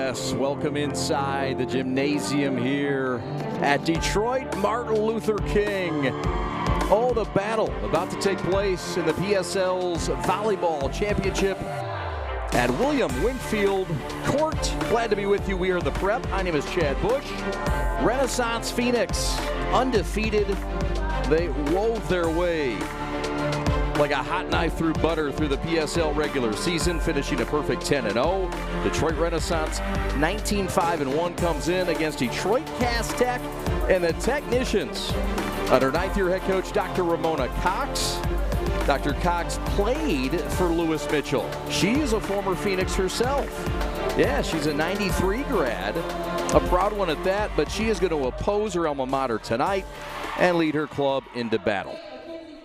Yes, welcome inside the gymnasium here at Detroit Martin Luther King. Oh, the battle about to take place in the PSL's Volleyball Championship at William Winfield Court. Glad to be with you. We are the Prep. My name is Chad Bush. Renaissance Phoenix, undefeated. They wove their way like a hot knife through butter through the PSL regular season, finishing a perfect 10-0. Detroit Renaissance 19-5-1 comes in against Detroit Cass Tech, and the Technicians under ninth-year head coach Dr. Ramona Cox. Dr. Cox played for Lewis Mitchell. She is a former Phoenix herself. Yeah, she's a 93 grad, a proud one at that, but she is going to oppose her alma mater tonight and lead her club into battle.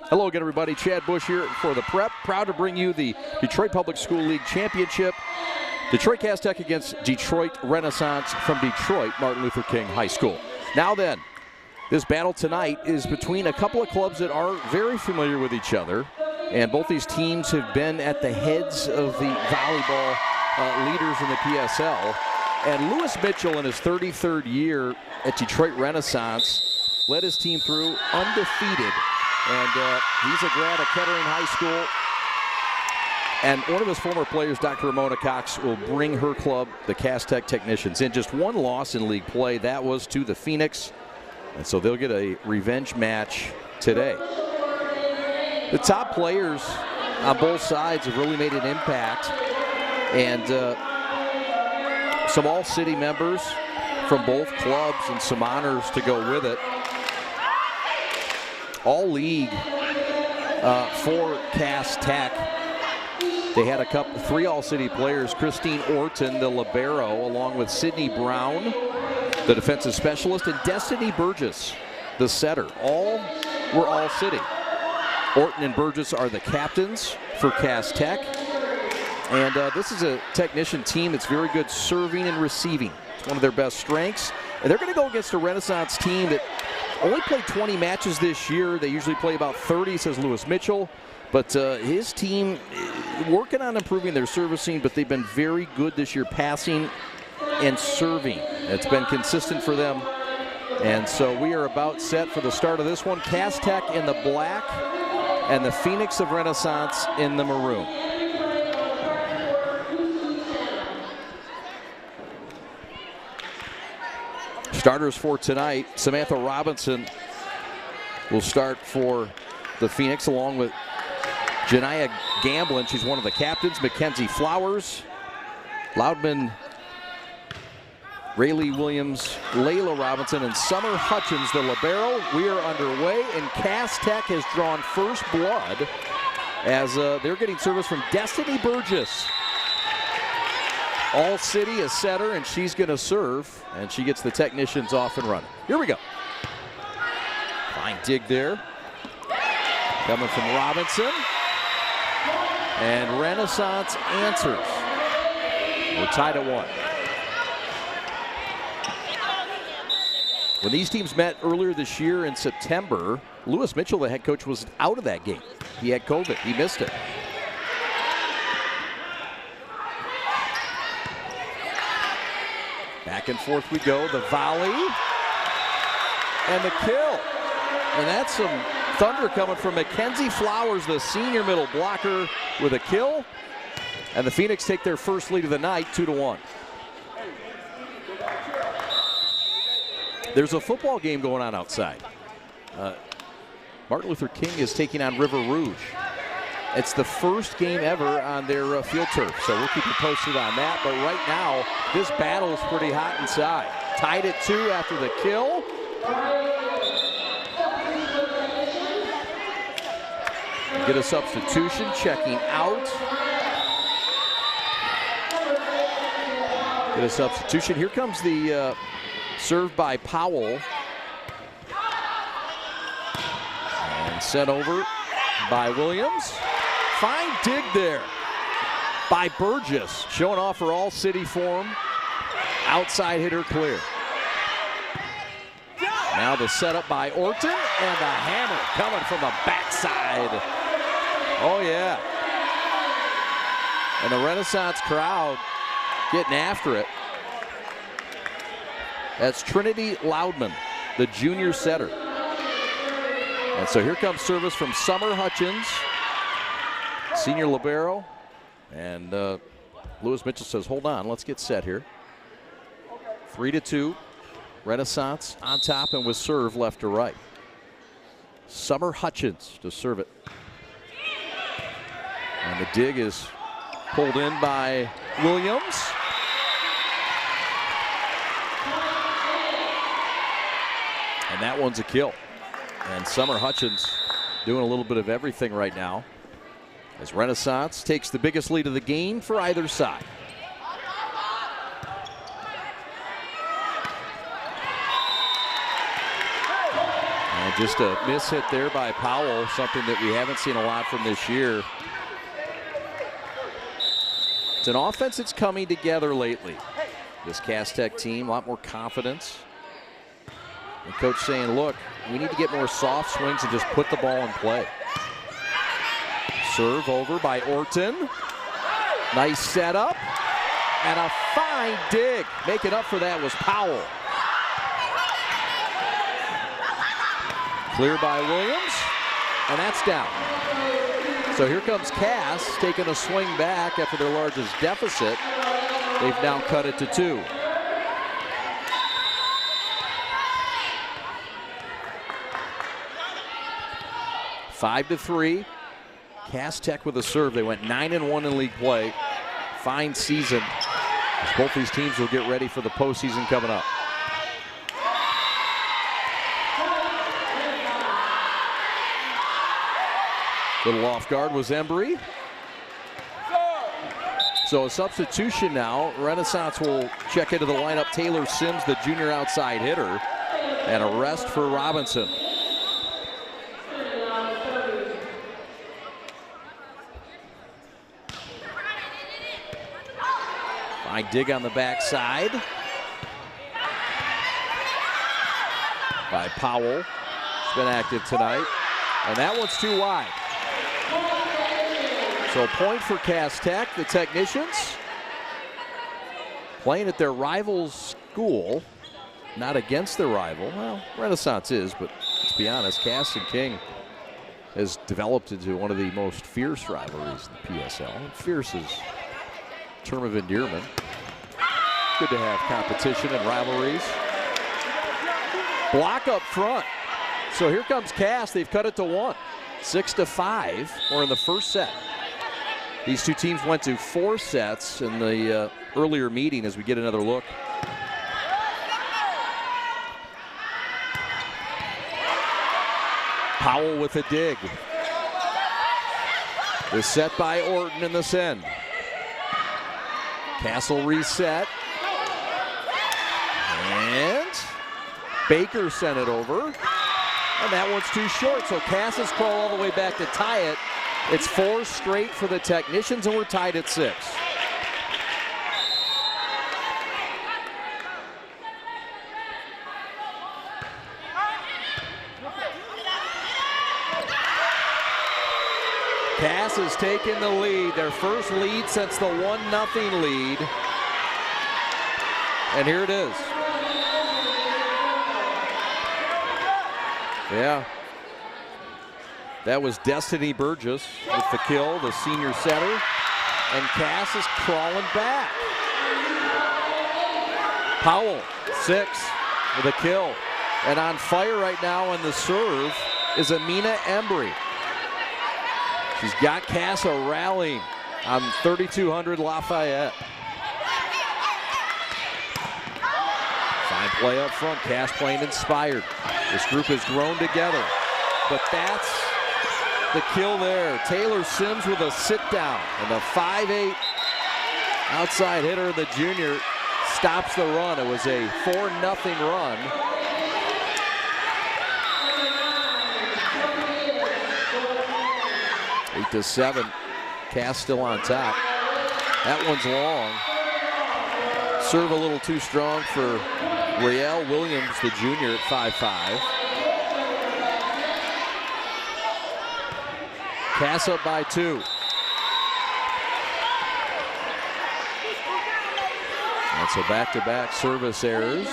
Hello again, everybody. Chad Bush here for the Prep. Proud to bring you the Detroit Public School League Championship. Detroit Cass Tech against Detroit Renaissance from Detroit Martin Luther King High School. Now then, this battle tonight is between a couple of clubs that are very familiar with each other, and both these teams have been at the heads of the volleyball leaders in the PSL. And Lewis Mitchell, in his 33rd year at Detroit Renaissance, led his team through undefeated. And he's a grad at Kettering High School. And one of his former players, Dr. Ramona Cox, will bring her club, the Cass Tech Technicians, in. Just one loss in league play. That was to the Phoenix. And so they'll get a revenge match today. The top players on both sides have really made an impact. And some all-city members from both clubs and some honors to go with it. All league for Cass Tech. They had three all-city players, Christine Orton, the libero, along with Sydney Brown, the defensive specialist, and Destiny Burgess, the setter. All were all-city. Orton and Burgess are the captains for Cass Tech. And this is a technician team that's very good serving and receiving. It's one of their best strengths. And they're going to go against a Renaissance team that only played 20 matches this year. They usually play about 30, says Lewis Mitchell. But his team working on improving their servicing, but they've been very good this year passing and serving. It's been consistent for them. And so we are about set for the start of this one. Cass Tech in the black and the Phoenix of Renaissance in the maroon. Starters for tonight, Samantha Robinson will start for the Phoenix along with Janiah Gamblin. She's one of the captains. Mackenzie Flowers, Loudman, Rayleigh Williams, Layla Robinson, and Summer Hutchins, the libero. We are underway, and Cass Tech has drawn first blood as they're getting service from Destiny Burgess. All City, a setter, and she's going to serve, and she gets the Technicians off and running. Here we go. Fine dig there. Coming from Robinson. And Renaissance answers. We're tied at 1. When these teams met earlier this year in September, Lewis Mitchell, the head coach, was out of that game. He had COVID. He missed it. Back and forth we go, the volley and the kill. And that's some thunder coming from Mackenzie Flowers, the senior middle blocker, with a kill. And the Phoenix take their first lead of the night, 2-1. There's a football game going on outside. Martin Luther King is taking on River Rouge. It's the first game ever on their field turf, so we'll keep you posted on that. But right now, this battle is pretty hot inside. Tied at 2 after the kill. Get a substitution, checking out. Get a substitution. Here comes the serve by Powell. And sent over by Williams. Fine dig there by Burgess, showing off her all-city form. Outside hitter clear. Now the setup by Orton, and the hammer coming from the backside. Oh, yeah. And the Renaissance crowd getting after it. That's Trinity Loudman, the junior setter. And so here comes service from Summer Hutchins, senior libero. And Lewis Mitchell says, hold on, let's get set here. 3-2. Renaissance on top and with serve left to right. Summer Hutchins to serve it. And the dig is pulled in by Williams. And that one's a kill. And Summer Hutchins doing a little bit of everything right now, as Renaissance takes the biggest lead of the game for either side. And just a miss hit there by Powell, something that we haven't seen a lot from this year. It's an offense that's coming together lately. This Cass Tech team, a lot more confidence. And coach saying, look, we need to get more soft swings and just put the ball in play. Serve over by Orton. Nice setup. And a fine dig. Making up for that was Powell. Clear by Williams. And that's down. So here comes Cass taking a swing back after their largest deficit. They've now cut it to 2. Five to 3. Cass Tech with a serve. They went 9-1 in league play. Fine season, as both these teams will get ready for the postseason coming up. Little off guard was Embry. So a substitution now. Renaissance will check into the lineup. Taylor Sims, the junior outside hitter, and a rest for Robinson. Fine dig on the backside by Powell. He's been active tonight. And that one's too wide. So a point for Cass Tech. The Technicians playing at their rival's school, not against their rival. Well, Renaissance is, but let's be honest, Cass and King has developed into one of the most fierce rivalries in the PSL. And fierce is a term of endearment. Good to have competition and rivalries. Block up front. So here comes Cass. They've cut it to 1. 6-5. We're in the first set. These two teams went to 4 sets in the earlier meeting as we get another look. Powell with a dig. Is set by Orton in this end. Castle reset. And Baker sent it over. And that one's too short, so Cass crawl all the way back to tie it. It's 4 straight for the Technicians, and we're tied at 6. Cass has taken the lead, their first lead since the 1-0 lead. And here it is. Yeah. That was Destiny Burgess with the kill, the senior setter. And Cass is crawling back. Powell, 6 with a kill. And on fire right now on the serve is Amina Embry. She's got Cass rallying on 3200 Lafayette. Fine play up front, Cass playing inspired. This group has grown together, but that's the kill there. Taylor Sims with a sit down, and the 5'8" outside hitter, the junior, stops the run. It was a 4-0 run. Eight to 7. Cass still on top. That one's long. Serve a little too strong for Rael Williams, the junior, at 5'5". Cass up by 2. And so back-to-back service errors.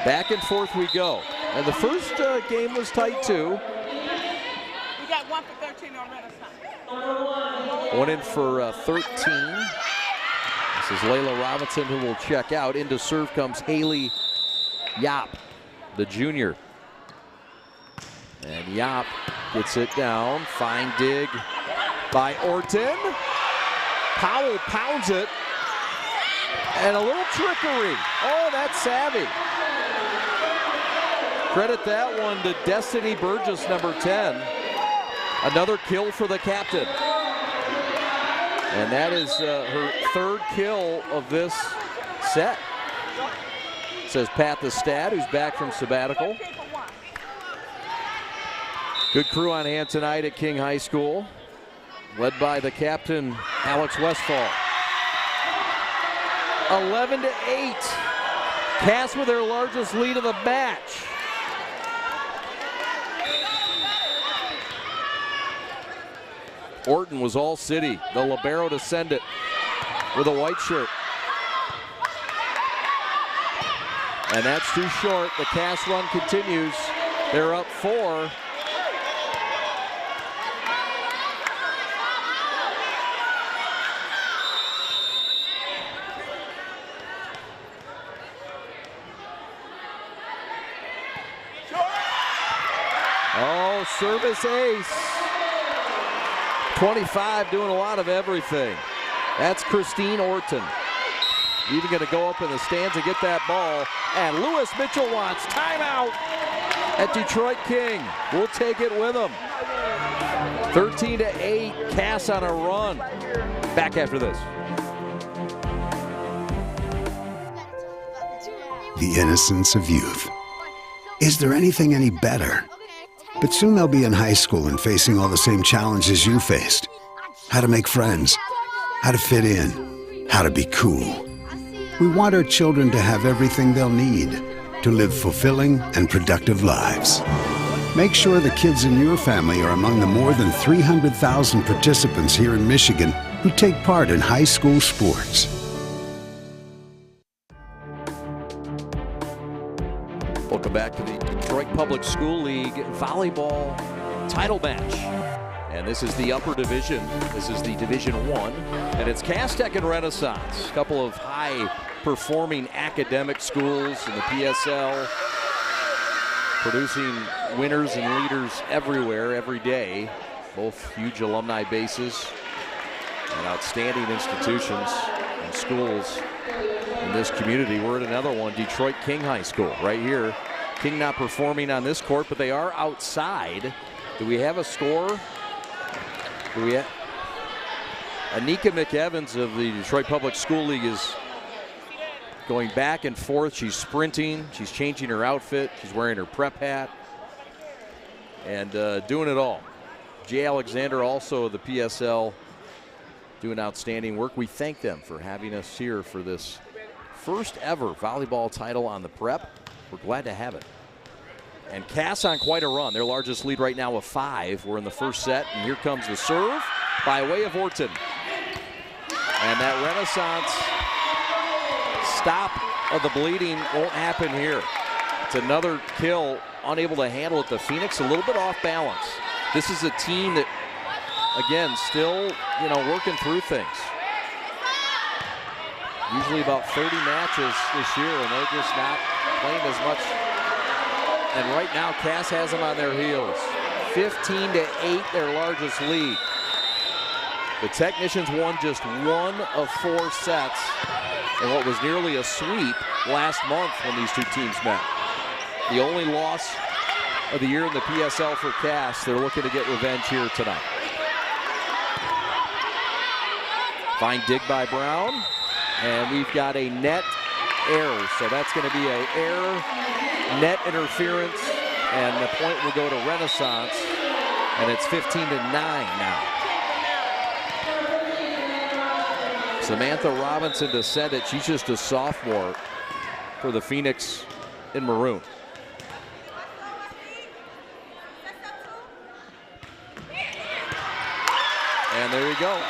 Back and forth we go. And the first game was tight too. We got 1 for 13 on Renaissance. One in for 13. This is Layla Robinson who will check out. Into serve comes Haley Yop, the junior. And Yop gets it down. Fine dig by Orton. Powell pounds it. And a little trickery. Oh, that's savvy. Credit that one to Destiny Burgess, number 10. Another kill for the captain. And that is her third kill of this set. Says Pat the Stat, who's back from sabbatical. Good crew on hand tonight at King High School, led by the captain, Alex Westfall. 11-8. Cass with their largest lead of the match. Orton was all city, the libero to send it with a white shirt. And that's too short. The Cass run continues. They're up 4. Oh, service ace. 25 doing a lot of everything. That's Christine Orton. Even going to go up in the stands and get that ball. And Lewis Mitchell wants timeout at Detroit King. We'll take it with them. 13-8, Cass on a run. Back after this. The innocence of youth. Is there anything any better? But soon they'll be in high school and facing all the same challenges you faced. How to make friends, how to fit in, how to be cool. We want our children to have everything they'll need to live fulfilling and productive lives. Make sure the kids in your family are among the more than 300,000 participants here in Michigan who take part in high school sports. Welcome back to the Detroit Public School League volleyball title match. And this is the upper division. This is the Division I. And it's Cass Tech and Renaissance. A couple of high-performing academic schools in the PSL, producing winners and leaders everywhere, every day. Both huge alumni bases and outstanding institutions and schools in this community. We're at another one, Detroit King High School, right here. King not performing on this court, but they are outside. Do we have a score? Do we have? Anika McEvans of the Detroit Public School League is going back and forth. She's sprinting. She's changing her outfit. She's wearing her prep hat and doing it all. Jay Alexander, also of the PSL, doing outstanding work. We thank them for having us here for this first ever volleyball title on the prep. We're glad to have it. And Cass on quite a run. Their largest lead right now of 5. We're in the first set, and here comes the serve by way of Orton. And that Renaissance stop of the bleeding won't happen here. It's another kill, unable to handle it. The Phoenix a little bit off balance. This is a team that, again, still, working through things. Usually about 30 matches this year, and they're just not playing as much. And right now, Cass has them on their heels. 15-8, their largest lead. The Technicians won just 1 of 4 sets in what was nearly a sweep last month when these two teams met. The only loss of the year in the PSL for Cass. They're looking to get revenge here tonight. Fine dig by Brown. And we've got a net error. So that's going to be an error, net interference, and the point will go to Renaissance. And it's 15-9 now. Samantha Robinson to send it. She's just a sophomore for the Phoenix in maroon. And there you go.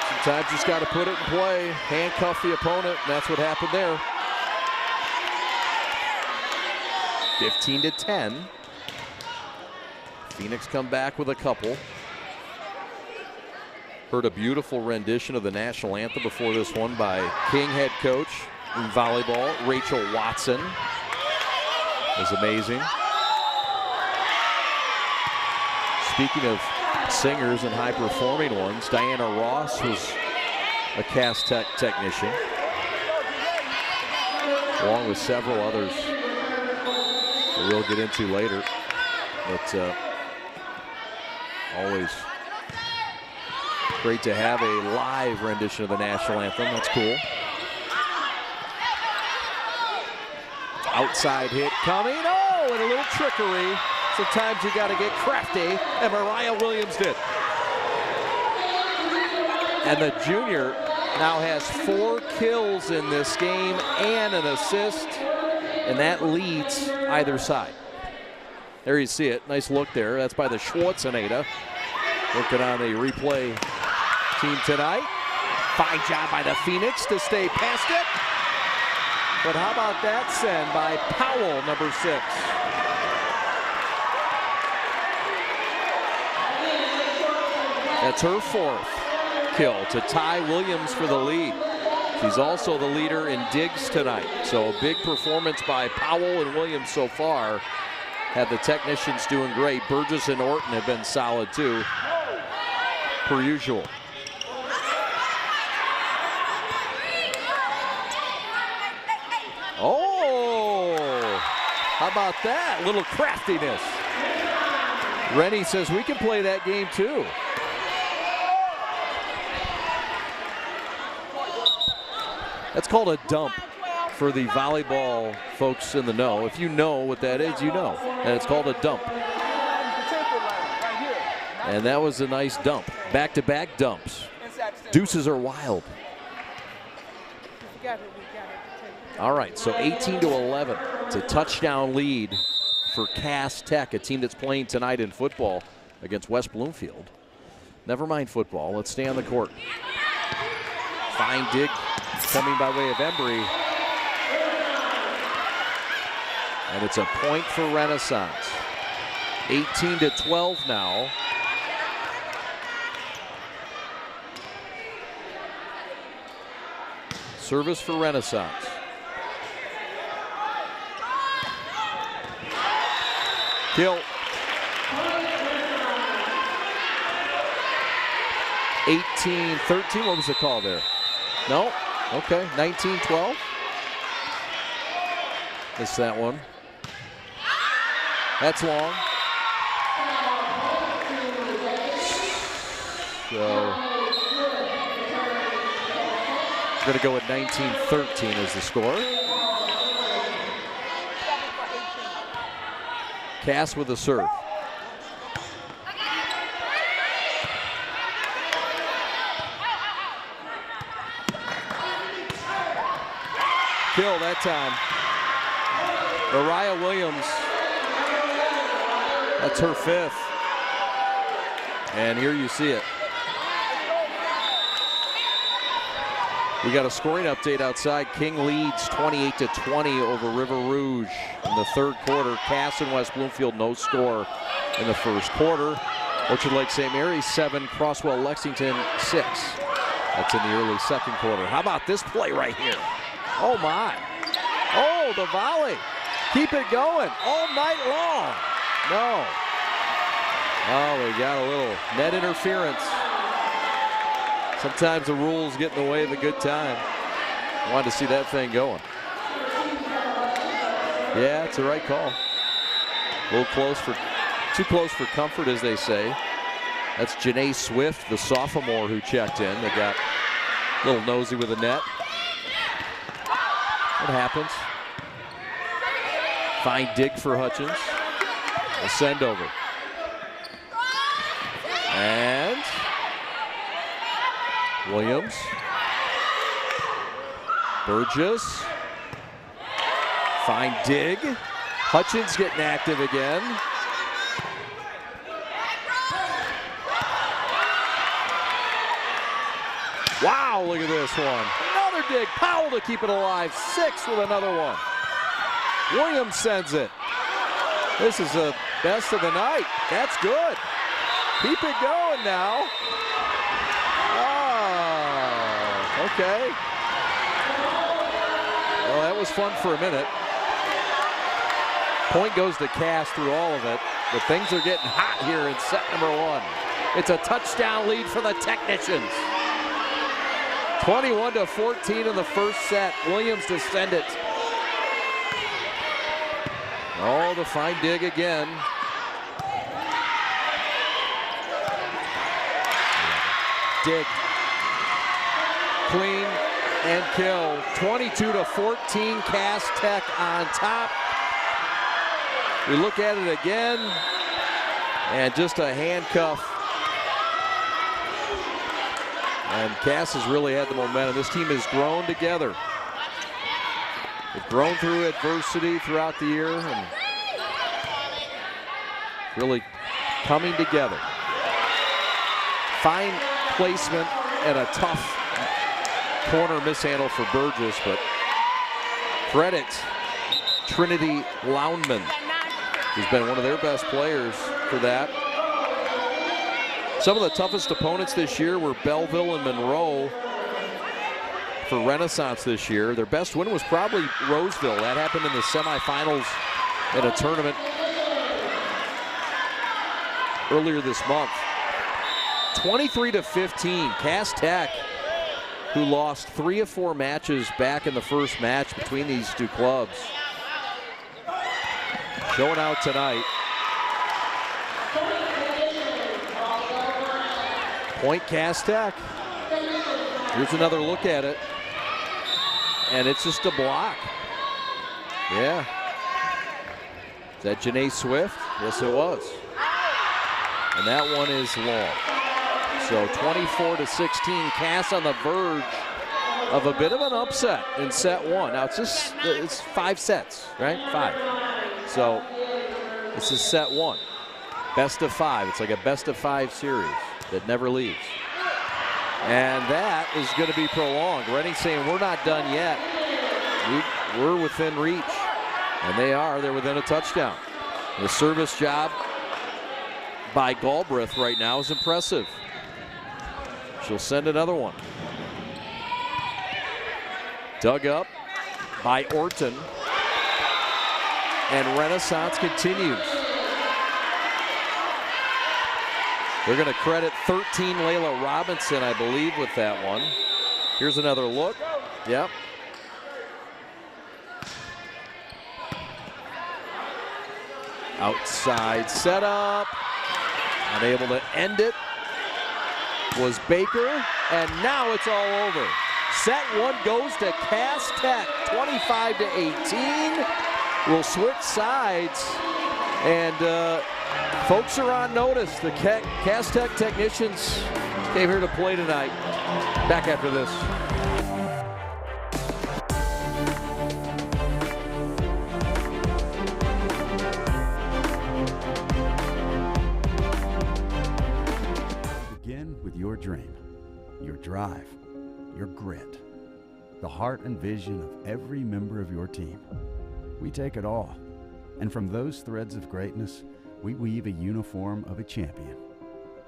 Sometimes you just got to put it in play, handcuff the opponent, and that's what happened there. 15-10. Phoenix come back with a couple. Heard a beautiful rendition of the national anthem before this one by King head coach in volleyball, Rachel Watson. It was amazing. Speaking of singers and high-performing ones, Diana Ross was a Cass Tech technician, along with several others that we'll get into later. But always great to have a live rendition of the national anthem. That's cool. Outside hit coming. Oh, and a little trickery. Sometimes you got to get crafty, and Mariah Williams did. And the junior now has 4 kills in this game and an assist, and that leads either side. There you see it. Nice look there. That's by the Schwarzenegger. Working on the replay team tonight. Fine job by the Phoenix to stay past it. But how about that send by Powell, number 6. That's her 4th kill to tie Williams for the lead. She's also the leader in digs tonight. So a big performance by Powell and Williams so far. Had the technicians doing great. Burgess and Orton have been solid too, per usual. Oh, how about that? A little craftiness. Rennie says we can play that game too. That's called a dump for the volleyball folks in the know. If you know what that is, you know. And it's called a dump. And that was a nice dump. Back-to-back dumps. Deuces are wild. All right, so 18-11. It's a touchdown lead for Cass Tech, a team that's playing tonight in football against West Bloomfield. Never mind football. Let's stay on the court. Fine dig coming by way of Embry. And it's a point for Renaissance. 18-12 now. Service for Renaissance. Kill. 18-13, what was the call there? No? Okay, 19-12. Missed that one. That's long. So, we're going to go with 19-13 as the score. Cass with a serve. Kill that time. Mariah Williams, that's her 5th. And here you see it. We got a scoring update outside. King leads 28-20 over River Rouge in the 3rd quarter. Cass and West Bloomfield no score in the 1st quarter. Orchard Lake St. Mary's 7, Crosswell Lexington 6. That's in the early 2nd quarter. How about this play right here? Oh my. Oh, the volley. Keep it going all night long. No. Oh, we got a little net interference. Sometimes the rules get in the way of a good time. Wanted to see that thing going. Yeah, it's the right call. A little close for, too close for comfort, as they say. That's Janae Swift, the sophomore who checked in. They got a little nosy with the net. It happens. Fine dig for Hutchins. A send over. And Williams. Burgess. Fine dig. Hutchins getting active again. Wow, look at this one. Another dig. Powell to keep it alive. 6 with another one. Williams sends it. This is the best of the night. That's good. Keep it going now. Oh, okay. Well, that was fun for a minute. Point goes to Cass through all of it, but things are getting hot here in set number 1. It's a touchdown lead for the Technicians. 21-14 in the first set. Williams to send it. Oh, the fine dig again. Dig. Clean and kill. 22-14, Cass Tech on top. We look at it again, and just a handcuff. And Cass has really had the momentum. This team has grown together. They've grown through adversity throughout the year and really coming together. Fine placement and a tough corner mishandle for Burgess, but credit Trinity Loundman, who's been one of their best players for that. Some of the toughest opponents this year were Belleville and Monroe for Renaissance this year. Their best win was probably Roseville. That happened in the semifinals in a tournament earlier this month. 23-15, Cass Tech, who lost 3 of 4 matches back in the first match between these two clubs, showing out tonight. Point Cass Tech. Here's another look at it. And it's just a block. Yeah. Is that Janae Swift? Yes, it was. And that one is long. So 24-16, Cass on the verge of a bit of an upset in set 1. Now it's 5 sets, right? 5. So this is set 1. Best of 5. It's like a best of 5 series that never leaves. And that is going to be prolonged. Reading saying we're not done yet. We're within reach. And they are. They're within a touchdown. The service job by Galbraith right now is impressive. She'll send another one. Dug up by Orton. And Renaissance continues. They're going to credit 13 Layla Robinson, I believe, with that one. Here's another look. Yep. Outside setup. Unable to end it was Baker, and now it's all over. Set 1 goes to Cass Tech, 25-18. We'll switch sides, and folks are on notice. The Cass Tech Technicians came here to play tonight. Back after this. Begin with your dream, your drive, your grit, the heart and vision of every member of your team. We take it all, and from those threads of greatness, we weave a uniform of a champion.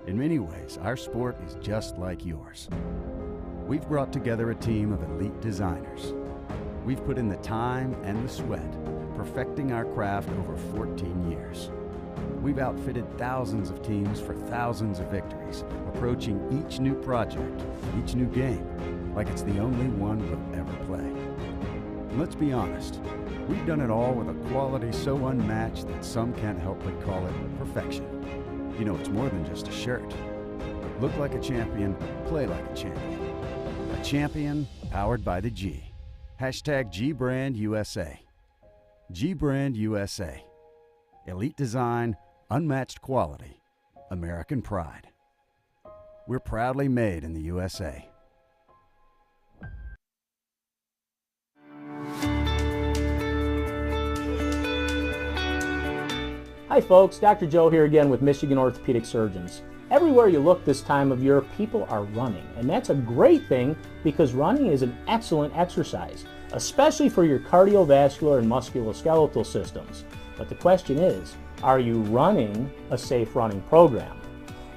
In many ways, our sport is just like yours. We've brought together a team of elite designers. We've put in the time and the sweat, perfecting our craft over 14 years. We've outfitted thousands of teams for thousands of victories, approaching each new project, each new game, like it's the only one we'll ever play. And let's be honest, we've done it all with a quality so unmatched that some can't help but call it perfection. You know, it's more than just a shirt. Look like a champion, play like a champion. A champion powered by the G. Hashtag G-Brand USA. G-Brand USA. Elite design, unmatched quality, American pride. We're proudly made in the USA. Hi folks, Dr. Joe here again with Michigan Orthopedic Surgeons. Everywhere you look this time of year, people are running, and that's a great thing because running is an excellent exercise, especially for your cardiovascular and musculoskeletal systems. But the question is, are you running a safe running program?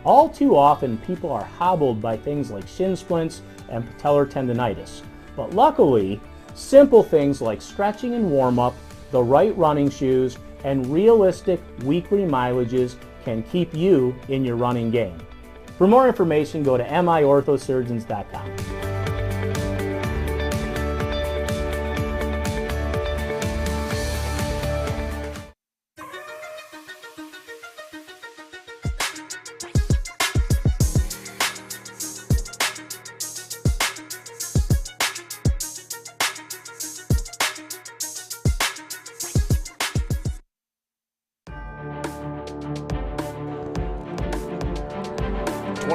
All too often, people are hobbled by things like shin splints and patellar tendonitis. But luckily, simple things like stretching and warm-up, the right running shoes, and realistic weekly mileages can keep you in your running game. For more information, go to miorthosurgeons.com.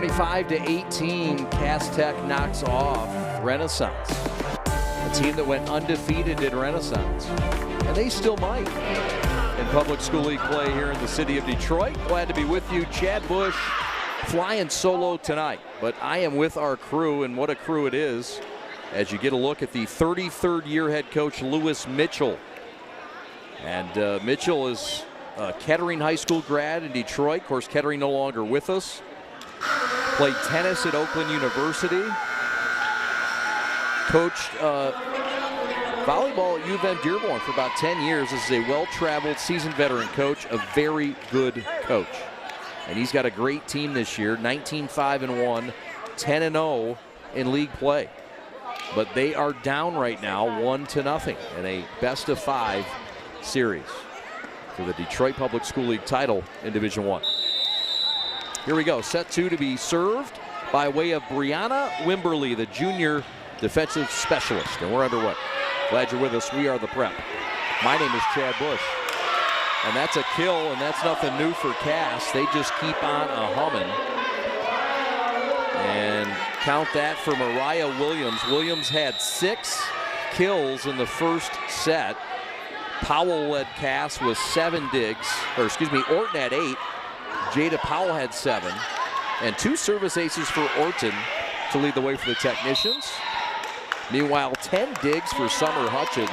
(25-18), Cass Tech knocks off Renaissance, a team that went undefeated in Renaissance, and they still might in public school league play here in the city of Detroit. Glad to be with you. Chad Bush flying solo tonight, but I am with our crew, and what a crew it is as you get a look at the 33rd year head coach Lewis Mitchell. And Mitchell is a Kettering High School grad in Detroit. Of course, Kettering no longer with us. Played tennis at Oakland University. Coached volleyball at U of M Dearborn for about 10 years. This is a well-traveled, seasoned veteran coach, a very good coach. And he's got a great team this year, 19-5-1, 10-0 in league play. But they are down right now 1-0 in a best-of-5 series for the Detroit Public School League title in Division I. Here we go, set 2 to be served by way of Brianna Wimberly, the junior defensive specialist, and we're underway. Glad you're with us. We are the Prep. My name is Chad Bush, and that's a kill, and that's nothing new for Cass. They just keep on humming. And count that for Mariah Williams. Williams had 6 kills in the first set. Powell led Cass with 7 digs, or excuse me, Orton had 8. Jada Powell had 7, and 2 service aces for Orton to lead the way for the technicians. Meanwhile, 10 digs for Summer Hutchins,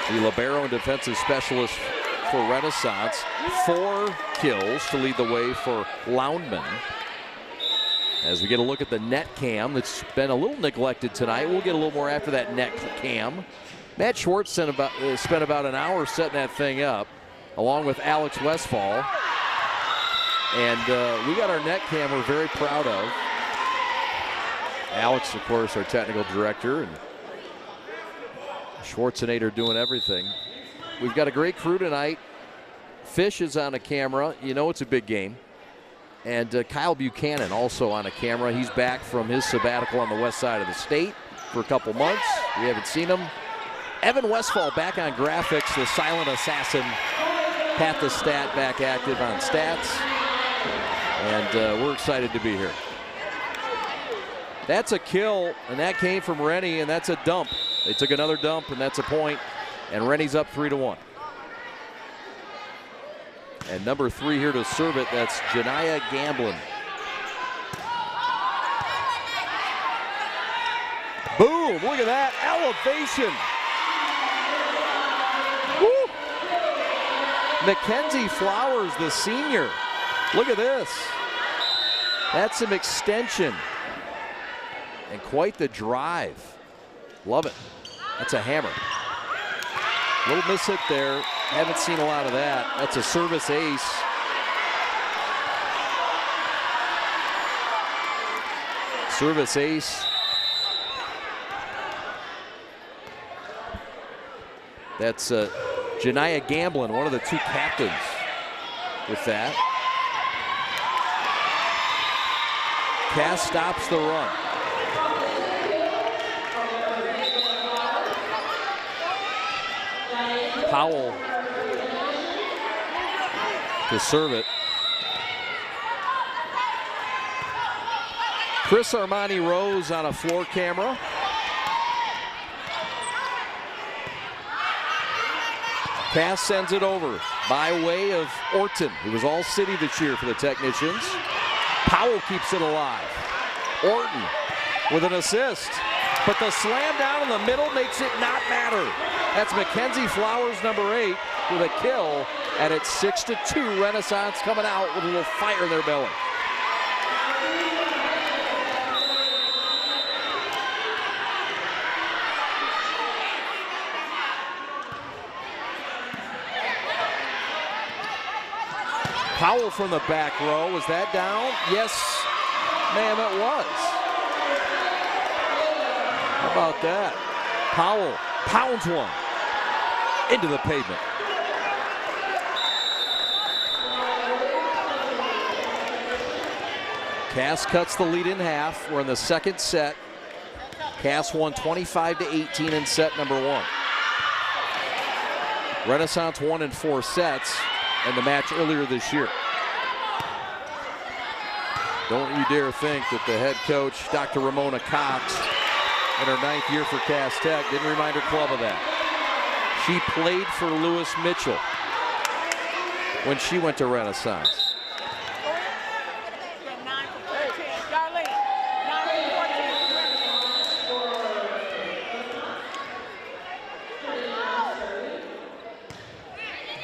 the libero and defensive specialist for Renaissance. 4 kills to lead the way for Loundman. As we get a look at the net cam that's been a little neglected tonight. We'll get a little more after that net cam. Matt Schwartz spent about an hour setting that thing up, along with Alex Westfall. And we got our net cam we're very proud of. Alex, of course, our technical director, and Schwarzenegger doing everything. We've got a great crew tonight. Fish is on a camera. You know it's a big game. And Kyle Buchanan also on a camera. He's back from his sabbatical on the west side of the state for a couple months. We haven't seen him. Evan Westfall back on graphics, the silent assassin. Pat the Stat back active on stats. And we're excited to be here. That's a kill, and that came from Rennie, and that's a dump. They took another dump, and that's a point, and Rennie's up 3-1. And number 3 here to serve it, that's Janiyah Gamblin. Boom, look at that, elevation. Woo. Mackenzie Flowers, the senior. Look at this. That's some extension. And quite the drive. Love it. That's a hammer. Little miss hit there. Haven't seen a lot of that. That's a service ace. Service ace. That's Janiyah Gamblin, one of the 2 captains with that. Cass stops the run. Powell to serve it. Chris Armani Rose on a floor camera. Cass sends it over by way of Orton, who was all city this year for the technicians. Powell keeps it alive. Orton with an assist. but the slam down in the middle makes it not matter. That's Mackenzie Flowers, number 8, with a kill, and it's 6-2. Renaissance coming out with a little fire in their belly. Powell from the back row. Was that down? Yes, ma'am, it was. How about that? Powell pounds one into the pavement. Cass cuts the lead in half. We're in the second set. Cass won 25-18 in set number 1. Renaissance won in 4 sets in the match earlier this year. Don't you dare think that the head coach, Dr. Ramona Cox, in her 9th year for Cass Tech, didn't remind her club of that. She played for Lewis Mitchell when she went to Renaissance.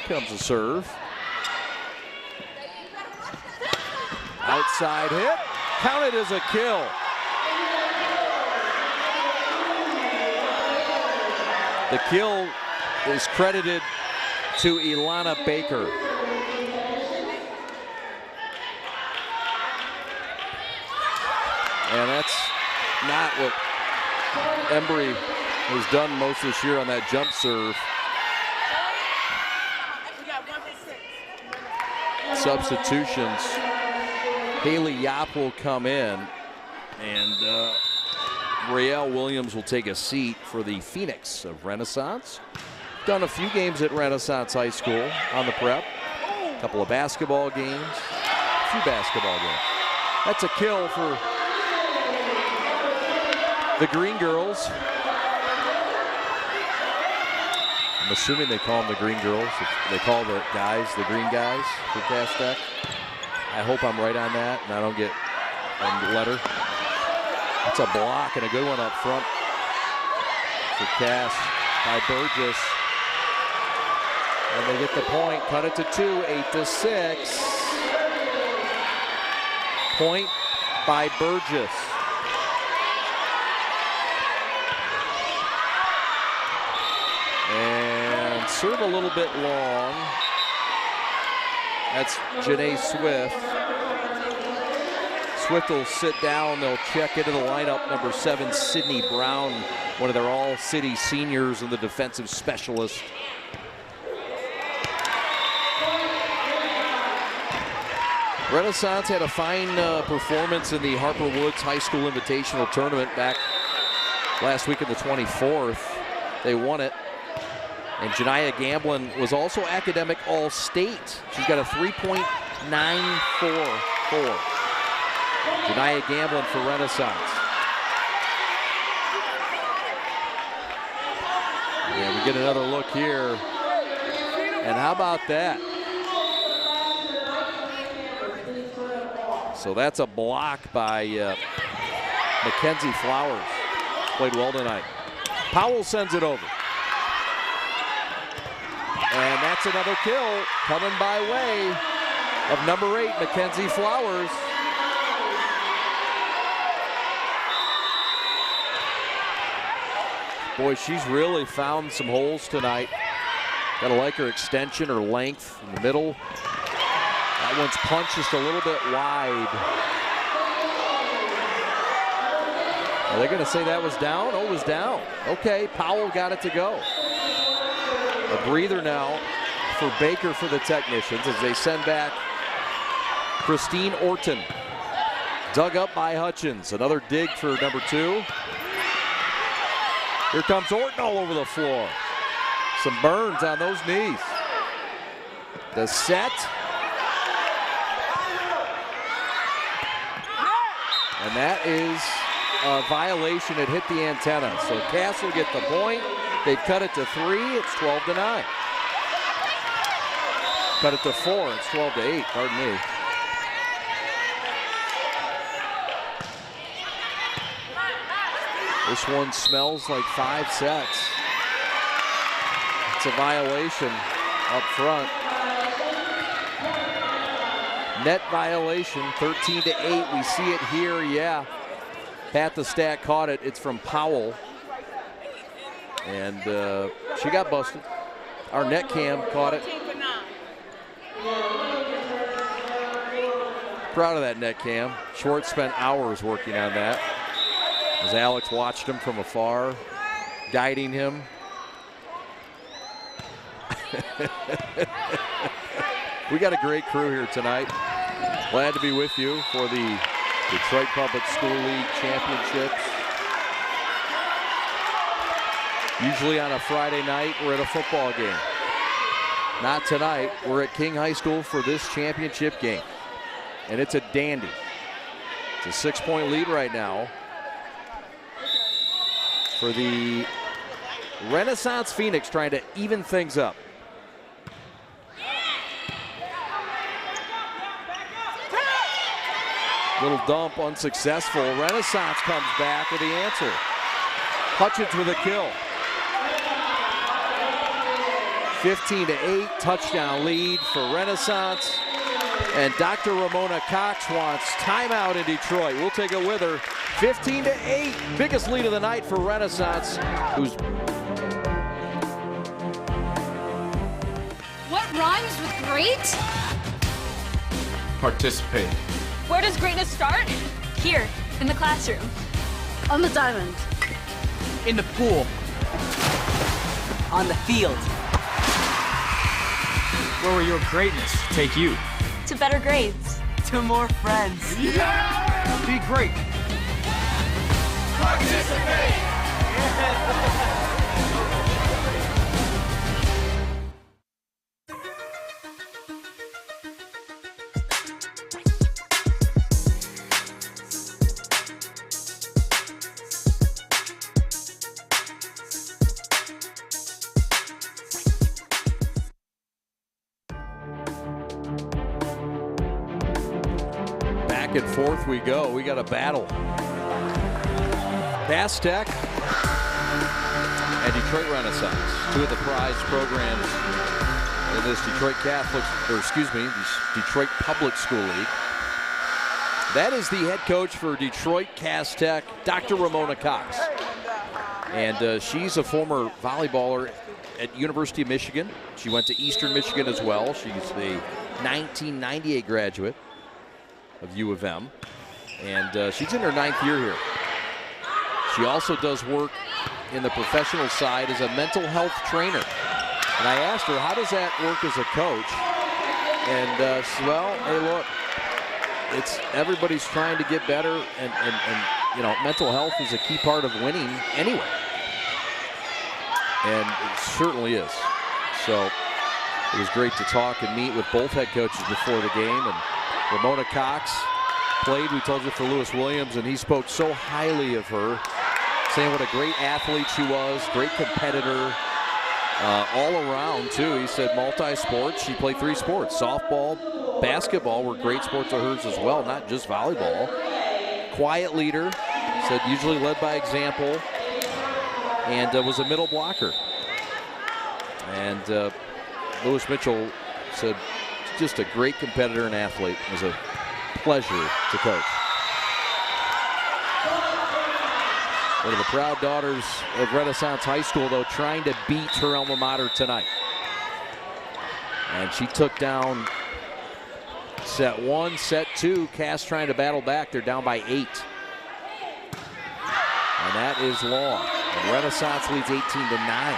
Comes a serve. Outside hit, counted as a kill. The kill is credited to Ilana Baker. And that's not what Embry has done most this year on that jump serve. Substitutions. Haley Yap will come in, and Raelle Williams will take a seat for the Phoenix of Renaissance. Done a few games at Renaissance High School on the prep. A couple of basketball games, a few basketball games. That's a kill for the Green Girls. I'm assuming they call them the Green Girls. They call the guys the Green Guys for Cass Tech. I hope I'm right on that and I don't get a letter. That's a block and a good one up front for Cass by Burgess. And they get the point, cut it to 2, 8-6. Point by Burgess. And serve a little bit long. That's Janae Swift. Swift will sit down. They'll check into the lineup. Number 7, Sydney Brown, one of their all-city seniors and the defensive specialist. Renaissance had a fine performance in the Harper Woods High School Invitational Tournament back last week on the 24th. They won it. And Janiah Gamblin was also academic all-state. She's got a 3.944. Janiah Gamblin for Renaissance. And we get another look here. And how about that? So that's a block by Mackenzie Flowers. Played well tonight. Powell sends it over. And that's another kill coming by way of number 8, Mackenzie Flowers. Boy, she's really found some holes tonight. Gotta like her extension, her length in the middle. That one's punched just a little bit wide. Are they gonna say that was down? Oh, it was down. Okay, Powell got it to go. A breather now for Baker for the technicians as they send back Christine Orton. Dug up by Hutchins. Another dig for number 2. Here comes Orton all over the floor. Some burns on those knees. The set. And that is a violation. It hit the antenna. So Cass will get the point. They've cut it to 3. It's 12-9. Cut it to 4. It's 12-8. Pardon me. This one smells like 5 sets. It's a violation up front. Net violation, 13-8. We see it here, yeah. Pat the Stat caught it. It's from Powell. And she got busted. Our net cam caught it. Proud of that net cam. Schwartz spent hours working on that. As Alex watched him from afar, guiding him. We got a great crew here tonight. Glad to be with you for the Detroit Public School League Championships. Usually on a Friday night, we're at a football game. Not tonight. We're at King High School for this championship game. And it's a dandy. It's a 6-point lead right now for the Renaissance Phoenix, trying to even things up. Little dump, unsuccessful. Renaissance comes back with the answer. Hutchins with a kill. 15-8, touchdown lead for Renaissance. And Dr. Ramona Cox wants timeout in Detroit. We'll take it with her. 15-8, biggest lead of the night for Renaissance, who's... What rhymes with great? Participate. Where does greatness start? Here, in the classroom. On the diamond. In the pool. On the field. Where will your greatness take you? To better grades. To more friends. Yeah! Be great. Participate. Back and forth we go. We got a battle. Bass Tech and Detroit Renaissance, two of the prize programs in this Detroit Detroit Public School League. That is the head coach for Detroit Cass Tech, Dr. Ramona Cox. And she's a former volleyballer at University of Michigan. She went to Eastern Michigan as well. She's the 1998 graduate of U of M. And she's in her 9th year here. She also does work in the professional side as a mental health trainer. And I asked her, how does that work as a coach? And she said, well, hey, look, it's everybody's trying to get better, and you know, mental health is a key part of winning anyway. And it certainly is. So it was great to talk and meet with both head coaches before the game. And Ramona Cox played, we told you, for Lewis Williams, and he spoke so highly of her, saying what a great athlete she was, great competitor, all around too. He said multi-sports. She played 3 sports. Softball, basketball were great sports of hers as well, not just volleyball. Quiet leader, said usually led by example, and was a middle blocker. And Lewis Mitchell said just a great competitor and athlete. It was a pleasure to coach. One of the proud daughters of Renaissance High School, though, trying to beat her alma mater tonight. And she took down set 1, set 2. Cass trying to battle back. They're down by 8. And that is long. And Renaissance leads 18-9.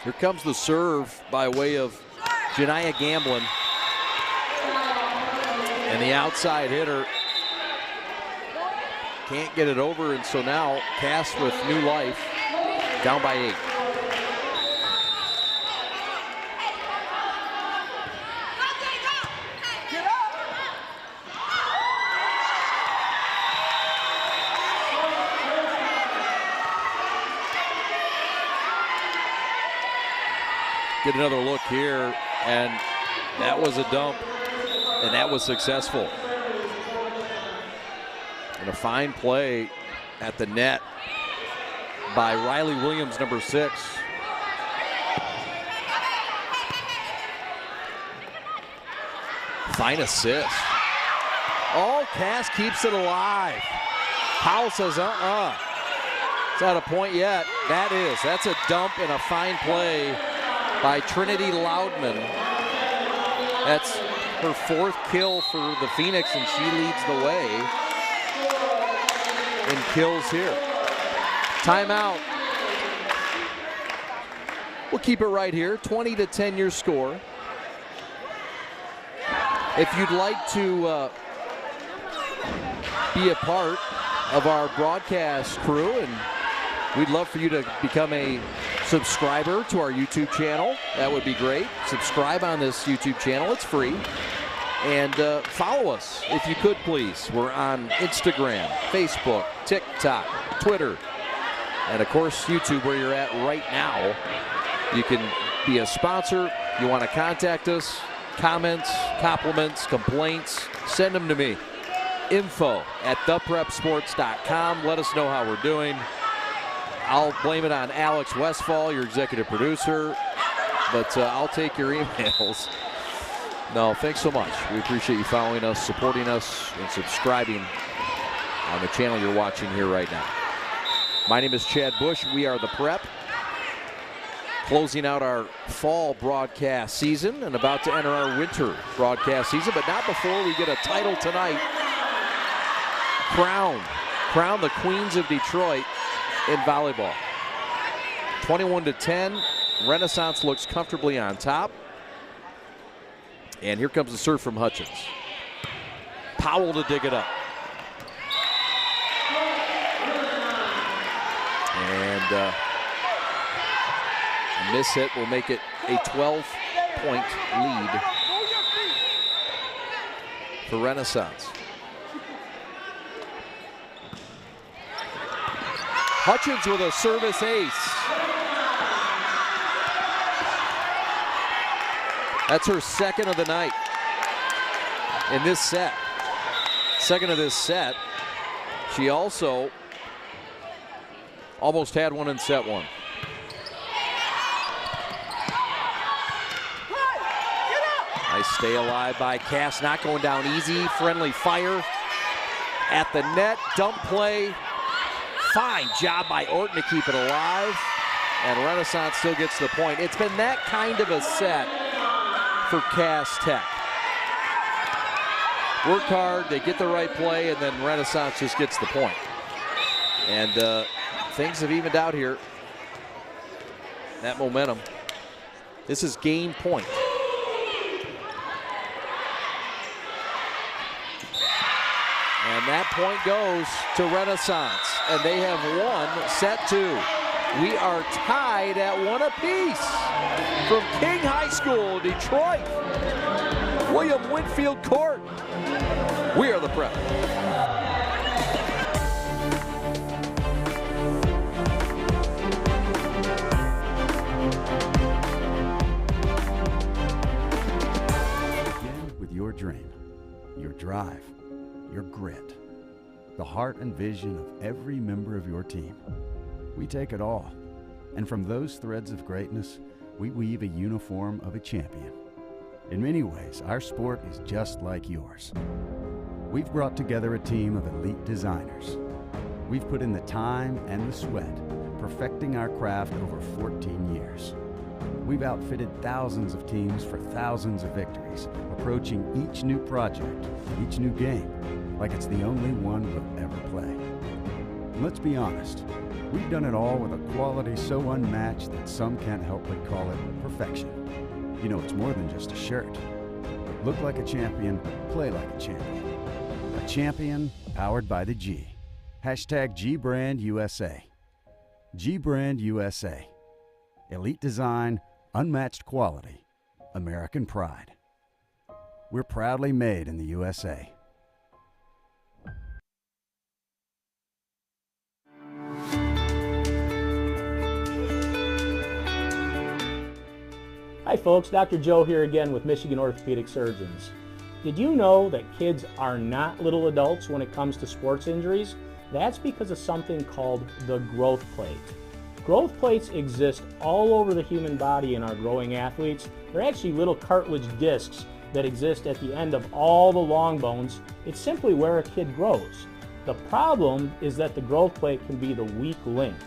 Here comes the serve by way of Janiah Gamblin. And the outside hitter can't get it over, and so now Cass with new life, down by 8. Get another look here, and that was a dump, and that was successful. And a fine play at the net by Riley Williams, number 6. Fine assist. Oh, Cass keeps it alive. Powell says, It's not a point yet. That's a dump and a fine play by Trinity Loudman. That's her 4th kill for the Phoenix, and she leads the way in kills here. Timeout. We'll keep it right here. 20-10 your score. If you'd like to be a part of our broadcast crew, and we'd love for you to become a subscriber to our YouTube channel, that would be great. Subscribe on this YouTube channel. It's free. And follow us, if you could, please. We're on Instagram, Facebook, TikTok, Twitter, and, of course, YouTube, where you're at right now. You can be a sponsor. You want to contact us, comments, compliments, complaints, send them to me. info@theprepsports.com. Let us know how we're doing. I'll blame it on Alex Westfall, your executive producer, but I'll take your emails. No, thanks so much. We appreciate you following us, supporting us, and subscribing on the channel you're watching here right now. My name is Chad Bush. We are The Prep, closing out our fall broadcast season and about to enter our winter broadcast season, but not before we get a title tonight. Crown the Queens of Detroit in volleyball. 21-10, Renaissance looks comfortably on top. And here comes the serve from Hutchins. Powell to dig it up. And a miss hit will make it a 12-point lead for Renaissance. Hutchins with a service ace. That's her 2nd of the night in this set. 2nd of this set. She also almost had one in set 1. Nice stay alive by Cass, not going down easy. Friendly fire at the net. Dump play. Fine job by Orton to keep it alive. And Renaissance still gets the point. It's been that kind of a set for Cass Tech. Work hard, they get the right play, and then Renaissance just gets the point. And things have evened out here. That momentum. This is game point. And that point goes to Renaissance, and they have won set 2. We are tied at 1 apiece from King High School, Detroit. William Winfield Court. We are The Prep. Begin with your dream, your drive, your grit, the heart and vision of every member of your team. We take it all, and from those threads of greatness, we weave a uniform of a champion. In many ways, our sport is just like yours. We've brought together a team of elite designers. We've put in the time and the sweat, perfecting our craft over 14 years. We've outfitted thousands of teams for thousands of victories, approaching each new project, each new game, like it's the only one we'll ever play. And let's be honest, we've done it all with a quality so unmatched that some can't help but call it perfection. You know, it's more than just a shirt. Look like a champion, play like a champion. A champion powered by the G. Hashtag GBrandUSA. GBrandUSA. Elite design, unmatched quality, American pride. We're proudly made in the USA. Hi folks, Dr. Joe here again with Michigan Orthopedic Surgeons. Did you know that kids are not little adults when it comes to sports injuries? That's because of something called the growth plate. Growth plates exist all over the human body in our growing athletes. They're actually little cartilage discs that exist at the end of all the long bones. It's simply where a kid grows. The problem is that the growth plate can be the weak link.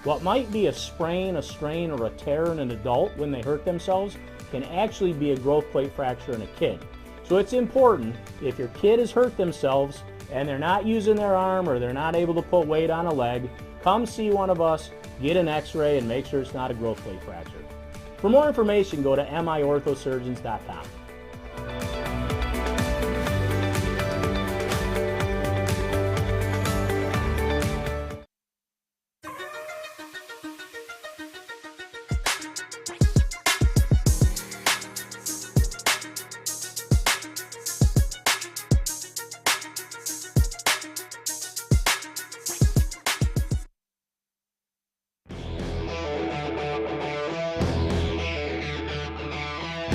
What might be a sprain, a strain, or a tear in an adult when they hurt themselves can actually be a growth plate fracture in a kid. So it's important, if your kid has hurt themselves and they're not using their arm or they're not able to put weight on a leg, come see one of us, get an x-ray, and make sure it's not a growth plate fracture. For more information, go to miorthosurgeons.com.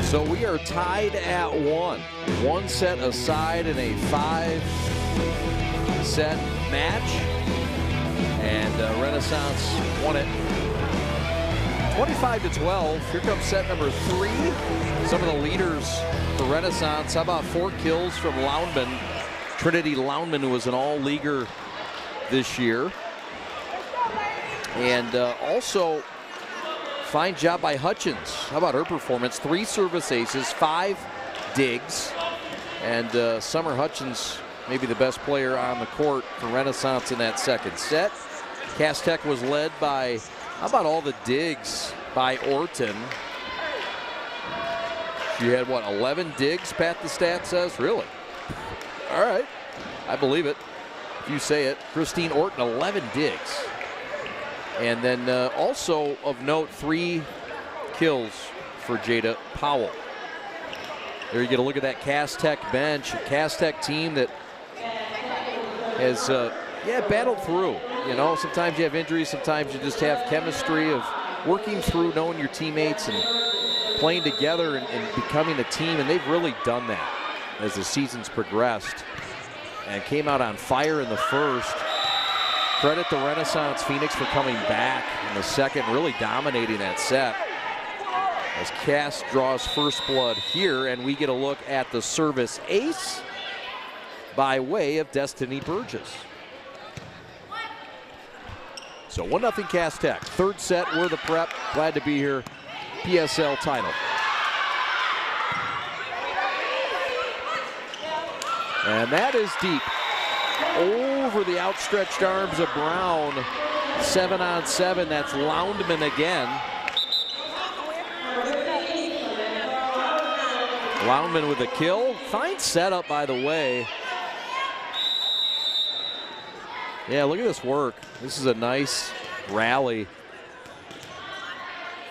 So we are tied at 1. 1 set aside in a 5-set match. And Renaissance won it 25-12. Here comes set number 3. Some of the leaders for Renaissance. How about 4 kills from Loudman? Trinity Loudman, who was an all-leaguer this year. And also, fine job by Hutchins. How about her performance? 3 service aces, 5 digs. And Summer Hutchins, maybe the best player on the court for Renaissance in that second set. Cass Tech was led by, how about all the digs by Orton? She had, what, 11 digs, Pat the stat says? Really? All right, I believe it. If you say it. Christine Orton, 11 digs. And then also of note, 3 kills for Jada Powell. There you get a look at that Cass Tech bench. A Cass Tech team that has battled through. You know, sometimes you have injuries, sometimes you just have chemistry of working through, knowing your teammates and playing together and becoming a team. And they've really done that as the season's progressed. And came out on fire in the first. Credit the Renaissance Phoenix for coming back in the second, really dominating that set. As Cass draws first blood here, and we get a look at the service ace by way of Destiny Burgess. So 1-0 Cass Tech. Third set, we're the prep. Glad to be here. PSL title. And that is deep. Over the outstretched arms of Brown. 7-on-7, that's Loudman again. Loudman with a kill. Fine setup, by the way. Yeah, look at this work. This is a nice rally.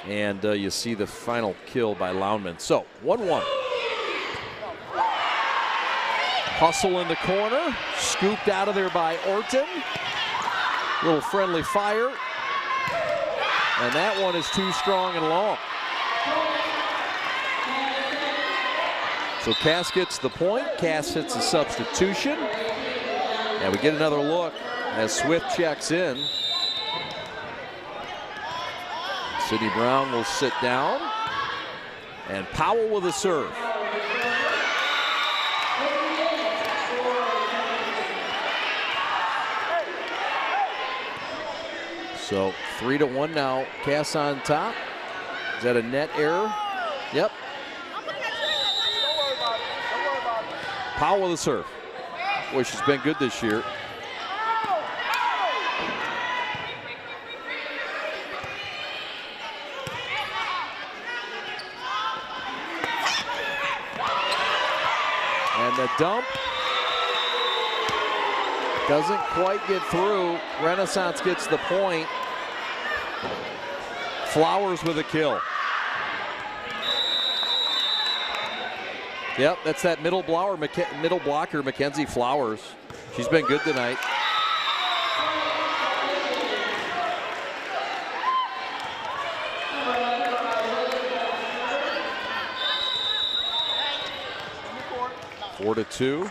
And you see the final kill by Loudman. So, 1-1. Hustle in the corner, scooped out of there by Orton. Little friendly fire. And that one is too strong and long. So Cass gets the point. Cass hits a substitution. And we get another look as Swift checks in. Sydney Brown will sit down. And Powell with a serve. So 3-1 now. Cass on top. Is that a net error? Yep. Powell with the serve. Boy, she's been good this year. And the dump doesn't quite get through. Renaissance gets the point. Flowers with a kill. Yep, that's that middle blocker, Mackenzie Flowers. She's been good tonight. 4-2.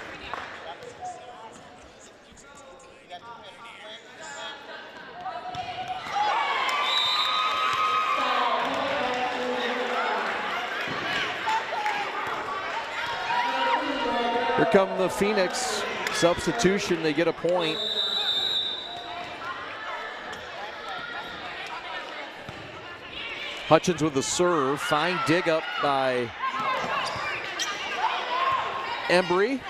Here come the Phoenix substitution. They get a point. Hutchins with the serve. Fine dig up by Embry.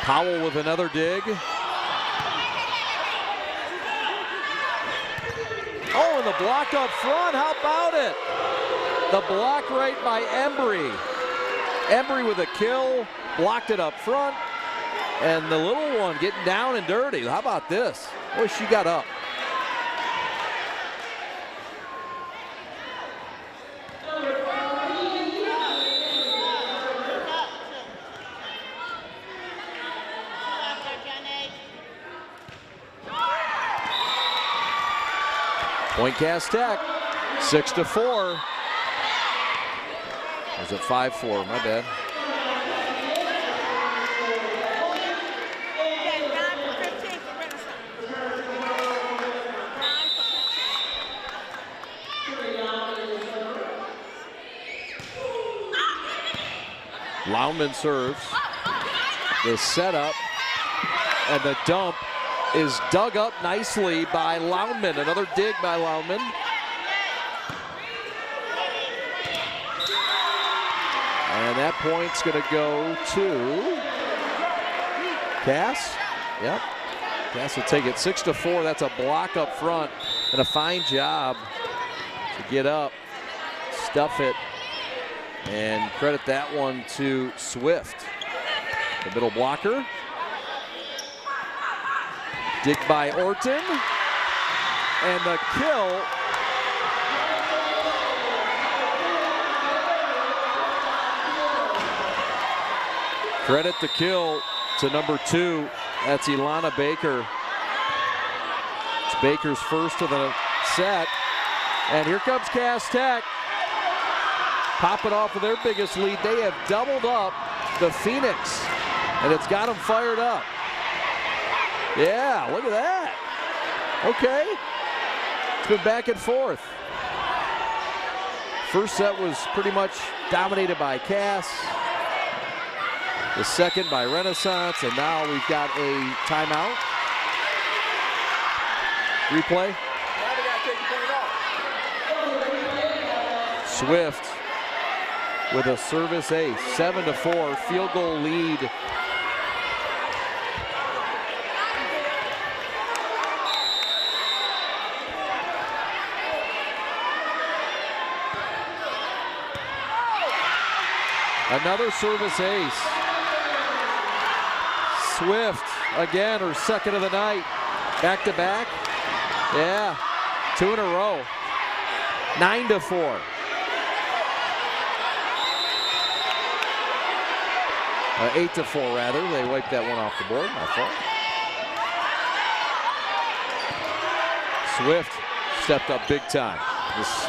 Powell with another dig. Oh, and the block up front. How about it? The block right by Embry. Embry with a kill, blocked it up front, and the little one getting down and dirty. How about this? Boy, she got up. Point Cass Tech, 6-4. Was it 5-4? My bad. Loudman serves. The setup and the dump is dug up nicely by Loudman. Another dig by Loudman. And that point's going to go to Cass. Yep. Cass will take it 6-4. That's a block up front and a fine job to get up, stuff it, and credit that one to Swift. The middle blocker. Dig by Orton. And the kill. Credit the kill to number 2. That's Ilana Baker. It's Baker's first of the set. And here comes Cass Tech. Popping off of their biggest lead. They have doubled up the Phoenix. And it's got them fired up. Yeah, look at that. Okay. It's been back and forth. First set was pretty much dominated by Cass. The second by Renaissance, and now we've got a timeout. Replay. Swift with a service ace, 7-4, field goal lead. Another service ace. Swift, again, her second of the night. Back to back. Yeah, 2 in a row. 9-4. 8-4 rather. They wiped that one off the board, my fault. Swift stepped up big time this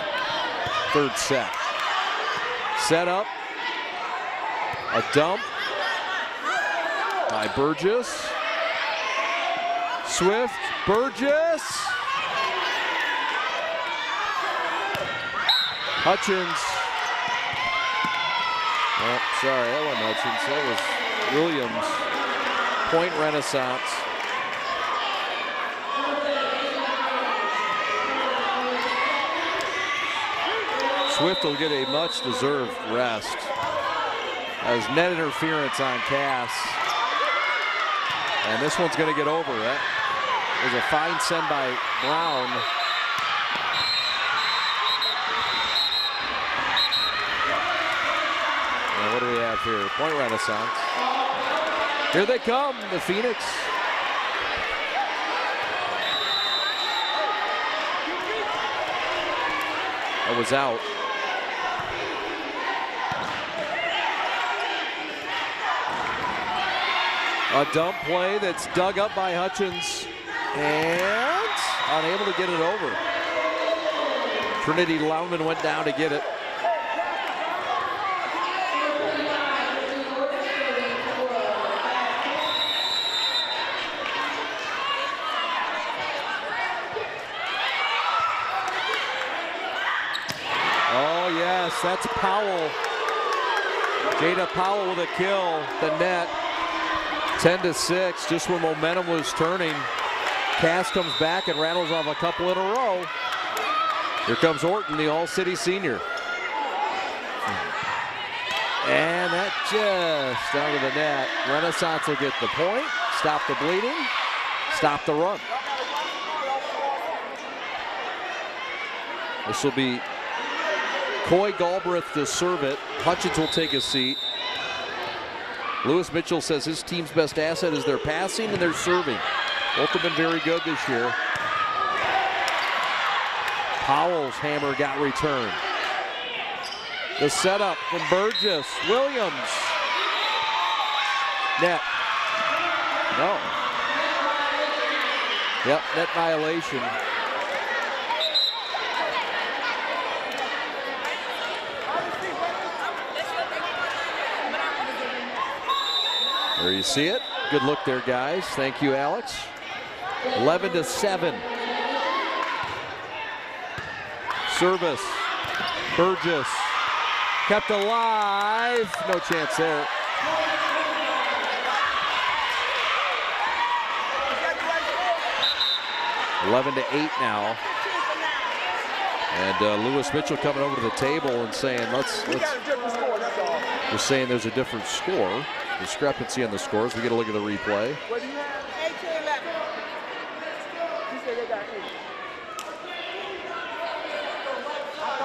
third set. Set up. A dump by Burgess. Swift, Burgess. Hutchins. Oh, sorry, that wasn't Hutchins. That was Williams. Point Renaissance. Swift will get a much-deserved rest. That was net interference on Cass. And this one's going to get over. That was a fine send by Brown. And what do we have here? Point Renaissance. Here they come, the Phoenix. That was out. A dump play that's dug up by Hutchins and unable to get it over. Trinity Loudman went down to get it. That's Powell. Jada Powell with a kill. The net. 10-6. Just when momentum was turning. Cass comes back and rattles off a couple in a row. Here comes Orton, the All-City senior. And that just out of the net. Renaissance will get the point. Stop the bleeding. Stop the run. This will be Coy Galbraith to serve it. Hutchins will take a seat. Lewis Mitchell says his team's best asset is their passing and their serving. Both have been very good this year. Powell's hammer got returned. The setup from Burgess. Williams. Net. No. Yep, net violation. There you see it. Good look there, guys. Thank you, Alex. 11-7. Service. Burgess. Kept alive. No chance there. (11-8) now. And Lewis Mitchell coming over to the table and saying, let's just saying there's a different score. Discrepancy on the scores. We get a look at the replay. What do you have? 8-11. You said they got 8.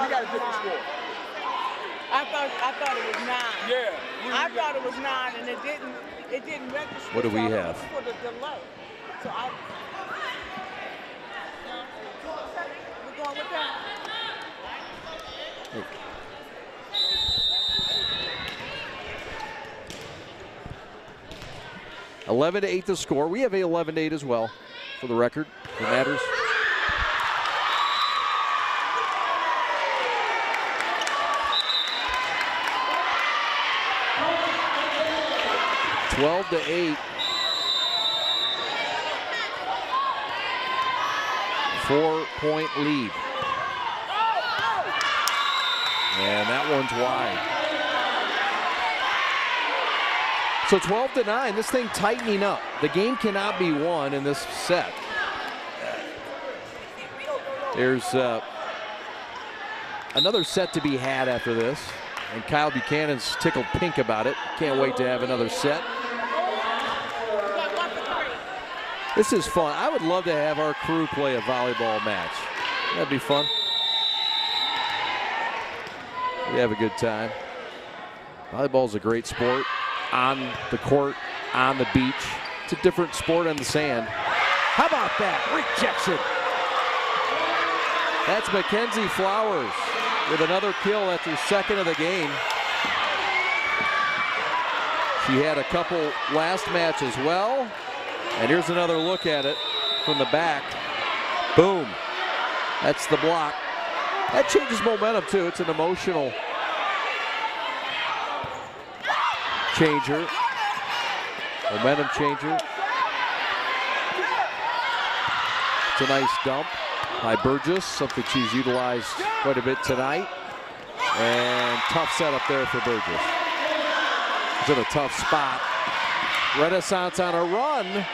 We got a different score. I thought it was 9. Yeah. I thought it was 9, and it didn't register. What do we have? For the delay. So we're going with that. 11-8 the score. We have a 11-8 as well, for the record. If it matters. (12-8). 4-point lead. And that one's wide. So 12-9, this thing tightening up. The game cannot be won in this set. There's another set to be had after this. And Kyle Buchanan's tickled pink about it. Can't wait to have another set. This is fun. I would love to have our crew play a volleyball match. That'd be fun. We have a good time. Volleyball is a great sport. On the court, on the beach. It's a different sport on the sand. How about that? Rejection. That's Mackenzie Flowers with another kill. That's her second of the game. She had a couple last match as well. And here's another look at it from the back. Boom. That's the block. That changes momentum too. It's an emotional changer. Momentum changer. It's a nice dump by Burgess, something she's utilized quite a bit tonight. And tough setup there for Burgess. It's in a tough spot. Renaissance on a run.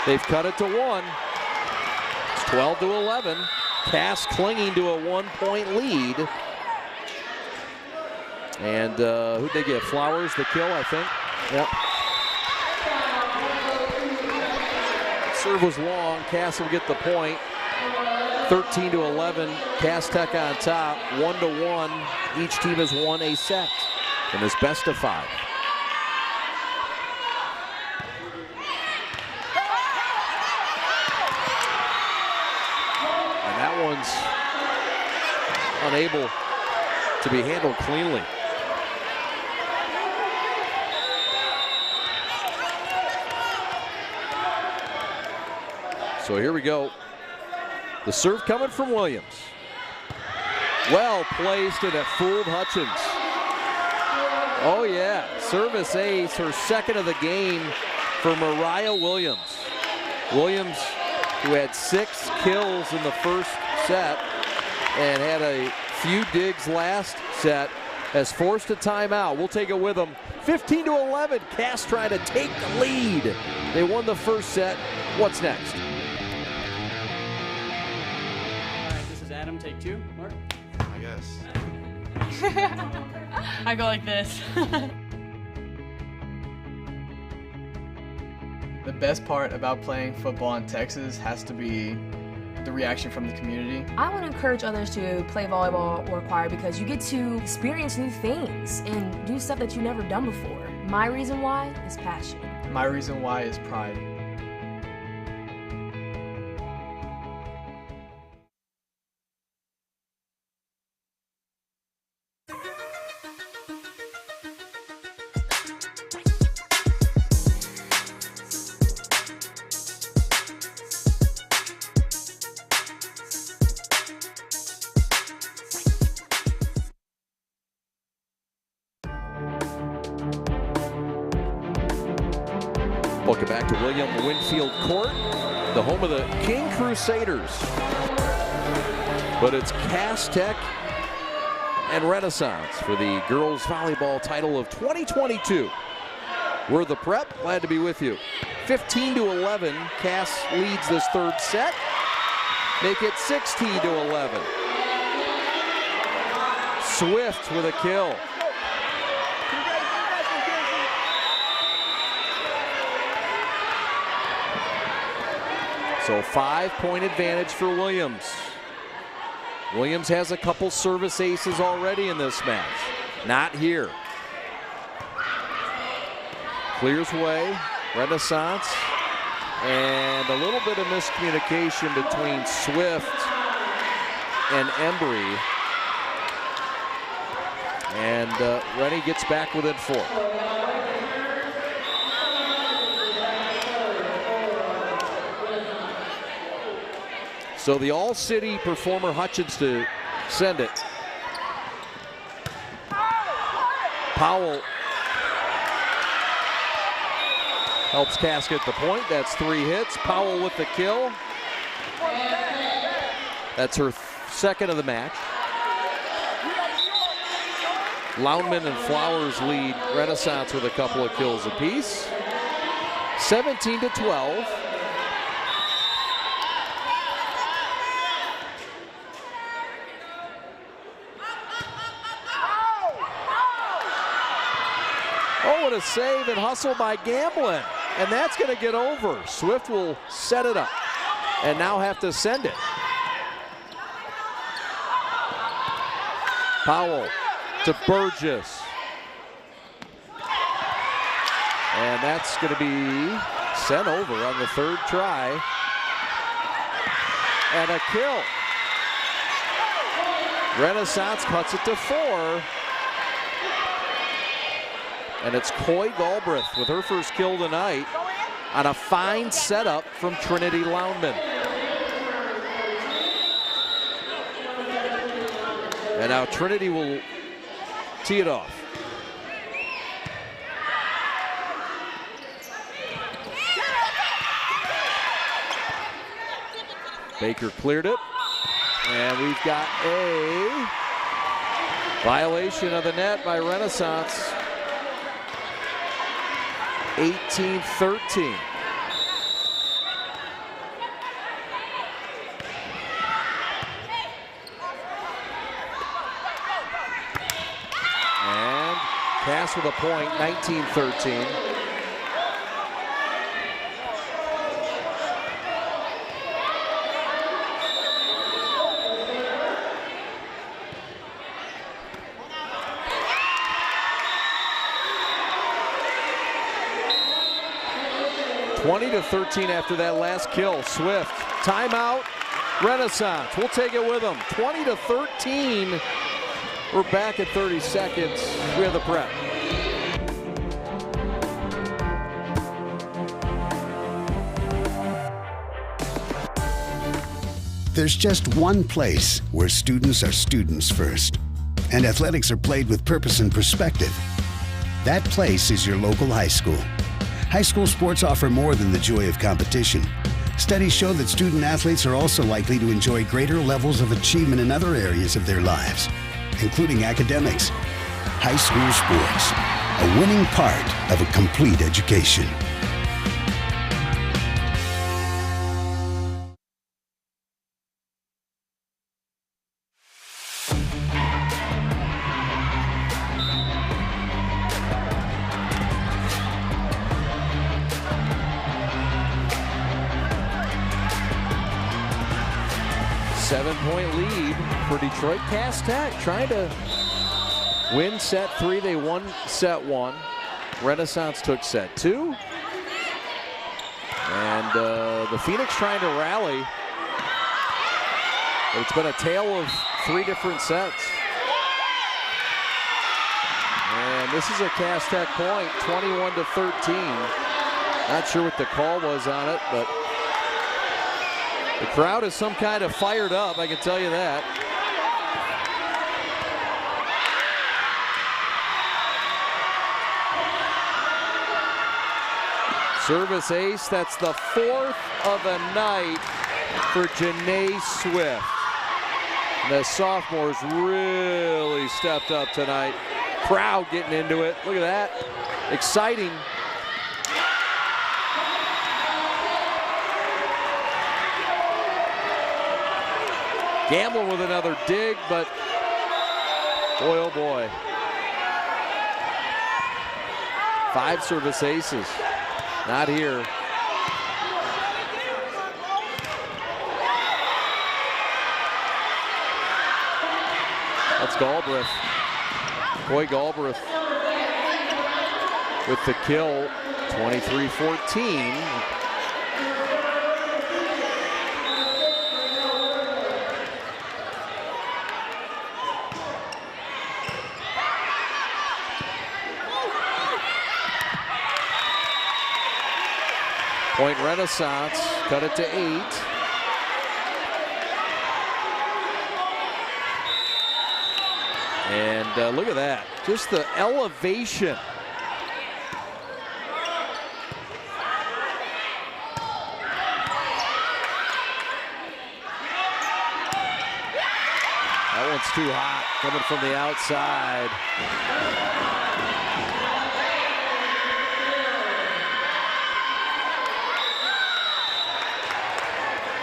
They've cut it to 1. It's 12-11. Cass clinging to a 1-point lead. And who'd they get? Flowers the kill, I think. Yep. Serve was long. Cass will get the point. 13-11. Cass Tech on top. 1-1. Each team has won a set in this best of 5. And that one's unable to be handled cleanly. So here we go. The serve coming from Williams. Well placed, and it fooled Hutchins. Oh yeah, service ace, her second of the game for Mariah Williams. Williams, who had 6 kills in the first set and had a few digs last set, has forced a timeout. We'll take it with them. 15-11, Cass trying to take the lead. They won the first set. What's next? All right, this is Adam, take 2. Mark? I guess. I go like this. The best part about playing football in Texas has to be the reaction from the community. I want to encourage others to play volleyball or choir because you get to experience new things and do stuff that you've never done before. My reason why is passion. My reason why is pride. Welcome back to William Winfield Court, the home of the King Crusaders. But it's Cass Tech and Renaissance for the girls volleyball title of 2022. We're the Prep, glad to be with you. 15-11, Cass leads this third set. Make it 16-11. Swift with a kill. So 5-point advantage for Williams. Williams has a couple service aces already in this match. Not here. Clears way, Renaissance, and a little bit of miscommunication between Swift and Embry. And Rennie gets back within 4. So the All-City performer Hutchins to send it. Powell helps Cass get the point. That's 3 hits. Powell with the kill. That's her second of the match. Loudman and Flowers lead Renaissance with a couple of kills apiece. 17-12. Oh, what a save and hustle by Gamblin. And that's going to get over. Swift will set it up and now have to send it. Powell to Burgess. And that's going to be sent over on the third try. And a kill. Renaissance cuts it to 4. And it's Coy Galbraith with her first kill tonight on a fine setup from Trinity Loudman. And now Trinity will tee it off. Baker cleared it. And we've got a violation of the net by Renaissance. 18-13. And Cass with a point, 19-13. (20-13) after that last kill. Swift, timeout, Renaissance. We'll take it with them. 20-13. We're back at 30 seconds. We have the Prep. There's just one place where students are students first, and athletics are played with purpose and perspective. That place is your local high school. High school sports offer more than the joy of competition. Studies show that student athletes are also likely to enjoy greater levels of achievement in other areas of their lives, including academics. high school sports, a winning part of a complete education. Seven-point lead for Detroit Cass Tech, trying to win set 3. They won set 1. Renaissance took set 2. And the Phoenix trying to rally. But it's been a tale of 3 different sets. And this is a Cass Tech point, 21-13. Not sure what the call was on it, but the crowd is some kind of fired up, I can tell you that. Service ace, that's the 4th of the night for Janae Swift. The sophomores really stepped up tonight. Crowd getting into it, look at that, exciting. Gamblin with another dig, but boy, oh boy. 5 service aces, not here. That's Galbraith. Coy Galbraith with the kill, 23-14. Point Renaissance, cut it to 8. And look at that, just the elevation. That one's too hot, coming from the outside.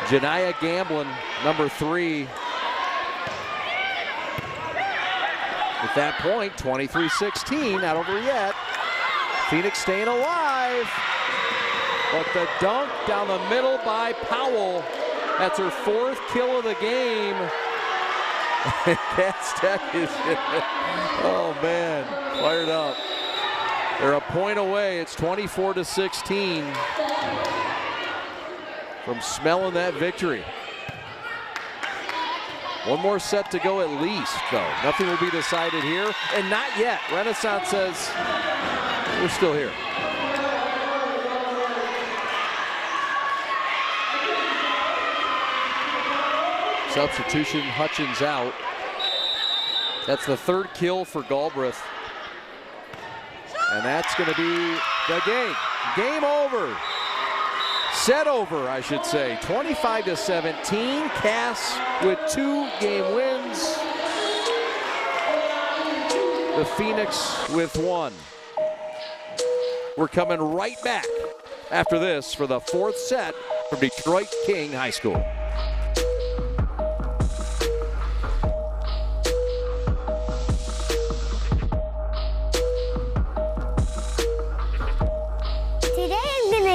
Janiah Gamblin, number 3. With that point, 23-16, not over yet. Phoenix staying alive. But the dunk down the middle by Powell. That's her 4th kill of the game. Cass Tech is, oh man, fired up. They're a point away. It's 24-16. From smelling that victory. One more set to go at least, though. Nothing will be decided here, and not yet. Renaissance says, we're still here. Substitution, Hutchins out. That's the 3rd kill for Galbraith. And that's gonna be the game. Game over. Set over, I should say. 25-17. Cass with 2 game wins. The Phoenix with 1. We're coming right back after this for the 4th set from Detroit King High School.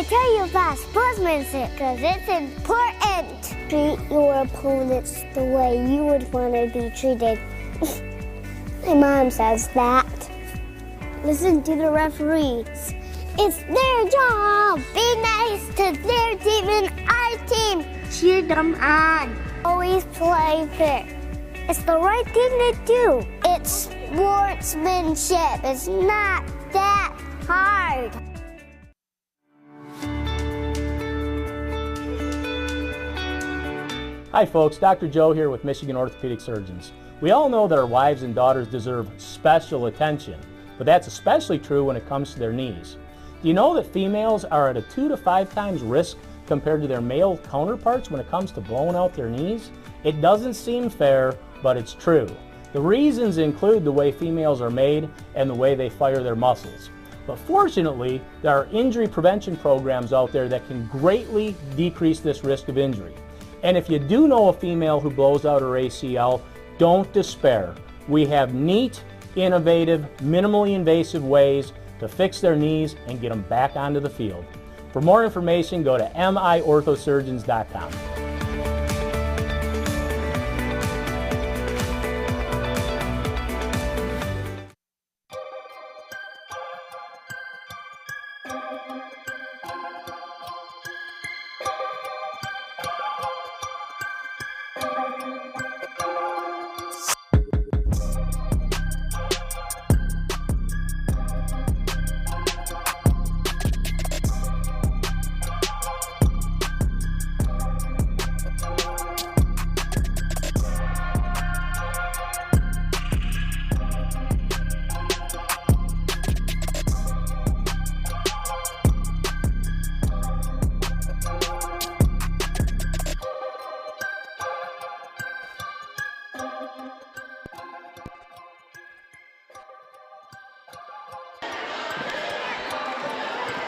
Tell you about sportsmanship because it's important. Treat your opponents the way you would want to be treated. My mom says that. Listen to the referees. It's their job. Be nice to their team and our team. Cheer them on. Always play fair. It's the right thing to do. It's sportsmanship. It's not that hard. Hi folks, Dr. Joe here with Michigan Orthopedic Surgeons. We all know that our wives and daughters deserve special attention, but that's especially true when it comes to their knees. Do you know that females are at a 2 to 5 times risk compared to their male counterparts when it comes to blowing out their knees? It doesn't seem fair, but it's true. The reasons include the way females are made and the way they fire their muscles. But fortunately, there are injury prevention programs out there that can greatly decrease this risk of injury. And if you do know a female who blows out her ACL, don't despair. We have neat, innovative, minimally invasive ways to fix their knees and get them back onto the field. For more information, go to miorthosurgeons.com.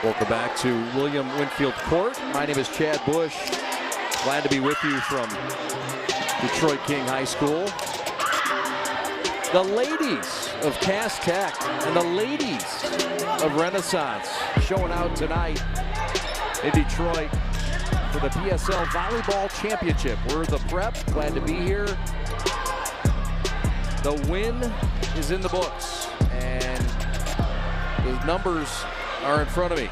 Welcome back to William Winfield Court. My name is Chad Bush. Glad to be with you from Detroit King High School. The ladies of Cass Tech and the ladies of Renaissance showing out tonight in Detroit for the PSL Volleyball Championship. We're the prep, glad to be here. The win is in the books, and the numbers are in front of me.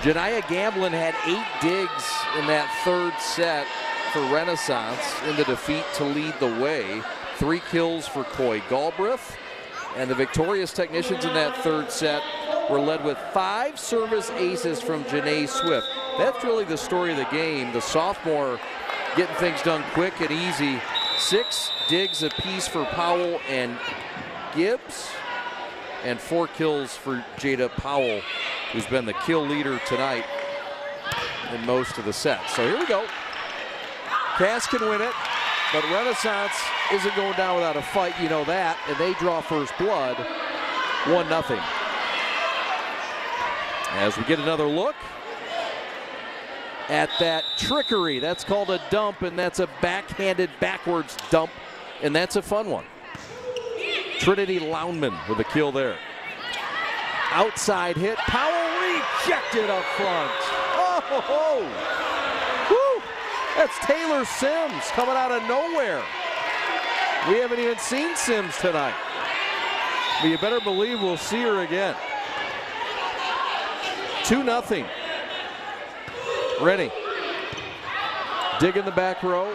Janiah Gamblin had 8 digs in that third set for Renaissance in the defeat to lead the way. 3 kills for Coy Galbraith. And the victorious technicians in that third set were led with 5 service aces from Janae Swift. That's really the story of the game. The sophomore getting things done quick and easy. 6 digs apiece for Powell and Gibbs, and 4 kills for Jada Powell, who's been the kill leader tonight in most of the sets. So here we go. Cass can win it, but Renaissance isn't going down without a fight, you know that, and they draw first blood, 1-0. As we get another look at that trickery. That's called a dump, and that's a backhanded backwards dump, and that's a fun one. Trinity Loundman with a kill there. Outside hit, Powell rejected up front. Oh, woo! That's Taylor Sims coming out of nowhere. We haven't even seen Sims tonight, but you better believe we'll see her again. 2-0. Rennie, dig in the back row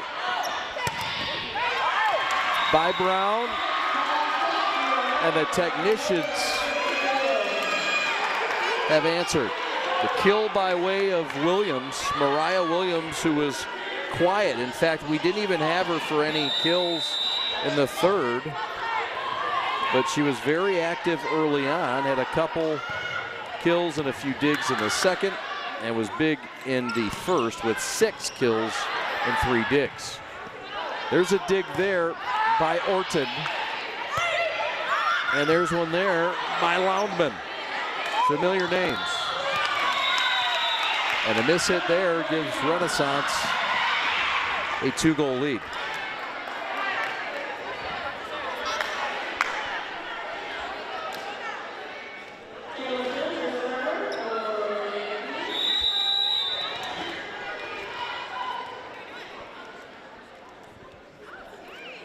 by Brown. And the technicians have answered. The kill by way of Williams, Mariah Williams, who was quiet. In fact, we didn't even have her for any kills in the third, but she was very active early on, had a couple kills and a few digs in the second, and was big in the first with 6 kills and 3 digs. There's a dig there by Orton. And there's one there by Loundman. Familiar names. And a miss hit there gives Renaissance a 2-goal lead.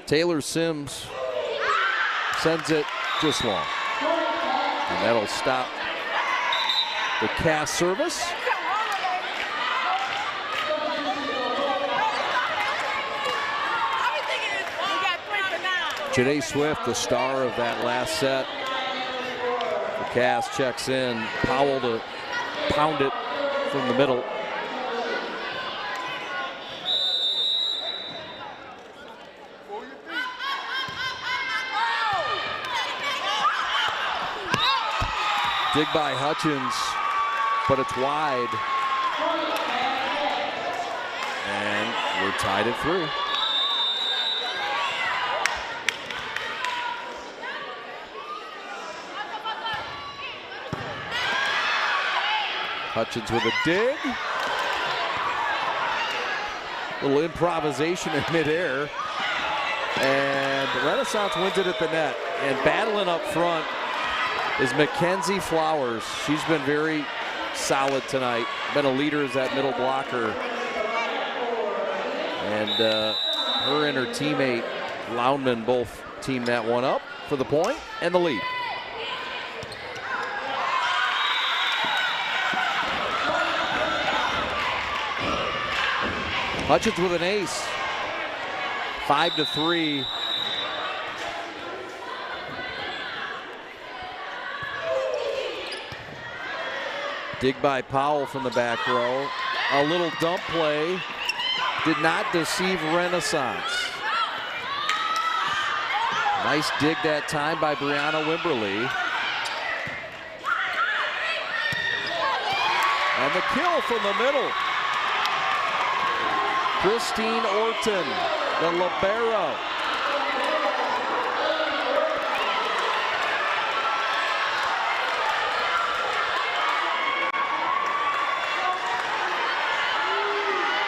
Taylor Sims sends it just long. And that'll stop the Cass service. Janae Swift, the star of that last set. The Cass checks in. Powell to pound it from the middle. Dig by Hutchins, but it's wide. And we're tied at 3. Hutchins with a dig. Little improvisation in midair. And Renaissance wins it at the net. And battling up front is Mackenzie Flowers. She's been very solid tonight. Been a leader as that middle blocker. And her and her teammate Loudman both team that one up for the point and the lead. Hutchins with an ace. 5-3. Dig by Powell from the back row. A little dump play. Did not deceive Renaissance. Nice dig that time by Brianna Wimberly. And the kill from the middle. Christine Orton, the libero.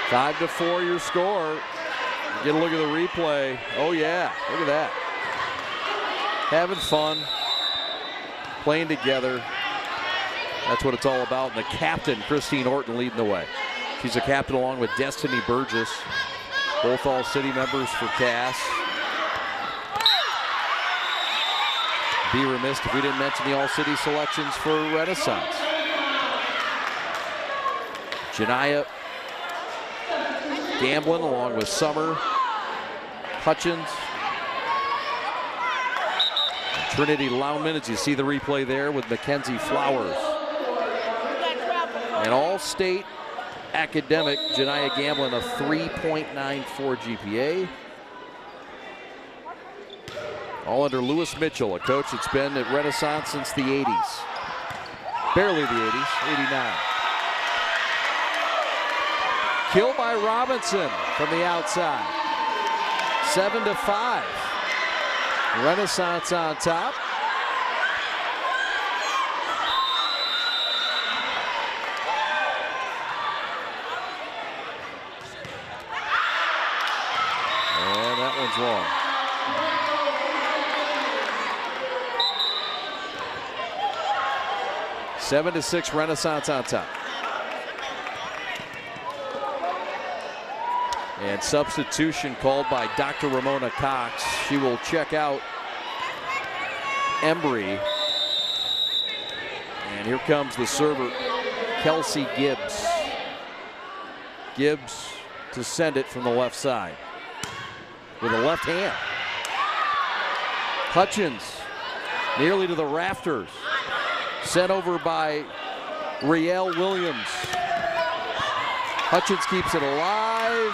Five to 4 your score. Get a look at the replay. Oh yeah, look at that. Having fun, playing together. That's what it's all about. And the captain, Christine Orton, leading the way. She's a captain along with Destiny Burgess, both All-City members for Cass. Be remiss if we didn't mention the All-City selections for Renaissance. Janiyah Gamblin along with Summer, Hutchins, Trinity Loudman, as you see the replay there with Mackenzie Flowers. And All-State academic Janiyah Gamblin, a 3.94 GPA. All under Lewis Mitchell, a coach that's been at Renaissance since the 80s. Barely the 80s, 89. Kill by Robinson from the outside. 7-5. Renaissance on top. And that one's long. Seven to 6, Renaissance on top. And substitution called by Dr. Ramona Cox. She will check out Embry. And here comes the server, Kelsey Gibbs. Gibbs to send it from the left side with a left hand. Hutchins nearly to the rafters. Sent over by Riel Williams. Hutchins keeps it alive.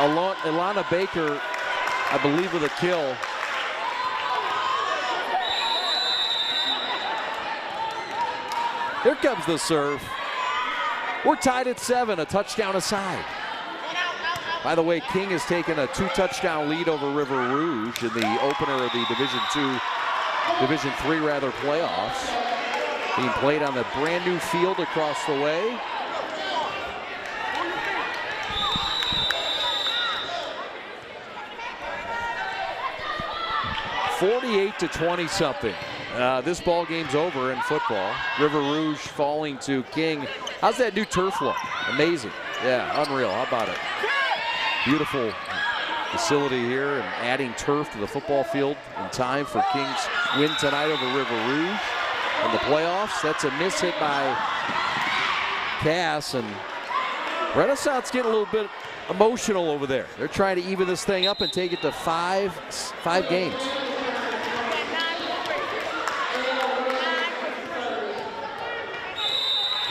Ilana Baker, I believe, with a kill. Here comes the serve. We're tied at 7, a touchdown aside. By the way, King has taken a 2-touchdown lead over River Rouge in the opener of the Division III playoffs. Being played on the brand new field across the way. (48-20 something). This ball game's over in football. River Rouge falling to King. How's that new turf look? Amazing. Yeah, unreal. How about it? Beautiful facility here, and adding turf to the football field in time for King's win tonight over River Rouge in the playoffs. That's a miss hit by Cass, and Renaissance getting a little bit emotional over there. They're trying to even this thing up and take it to five games.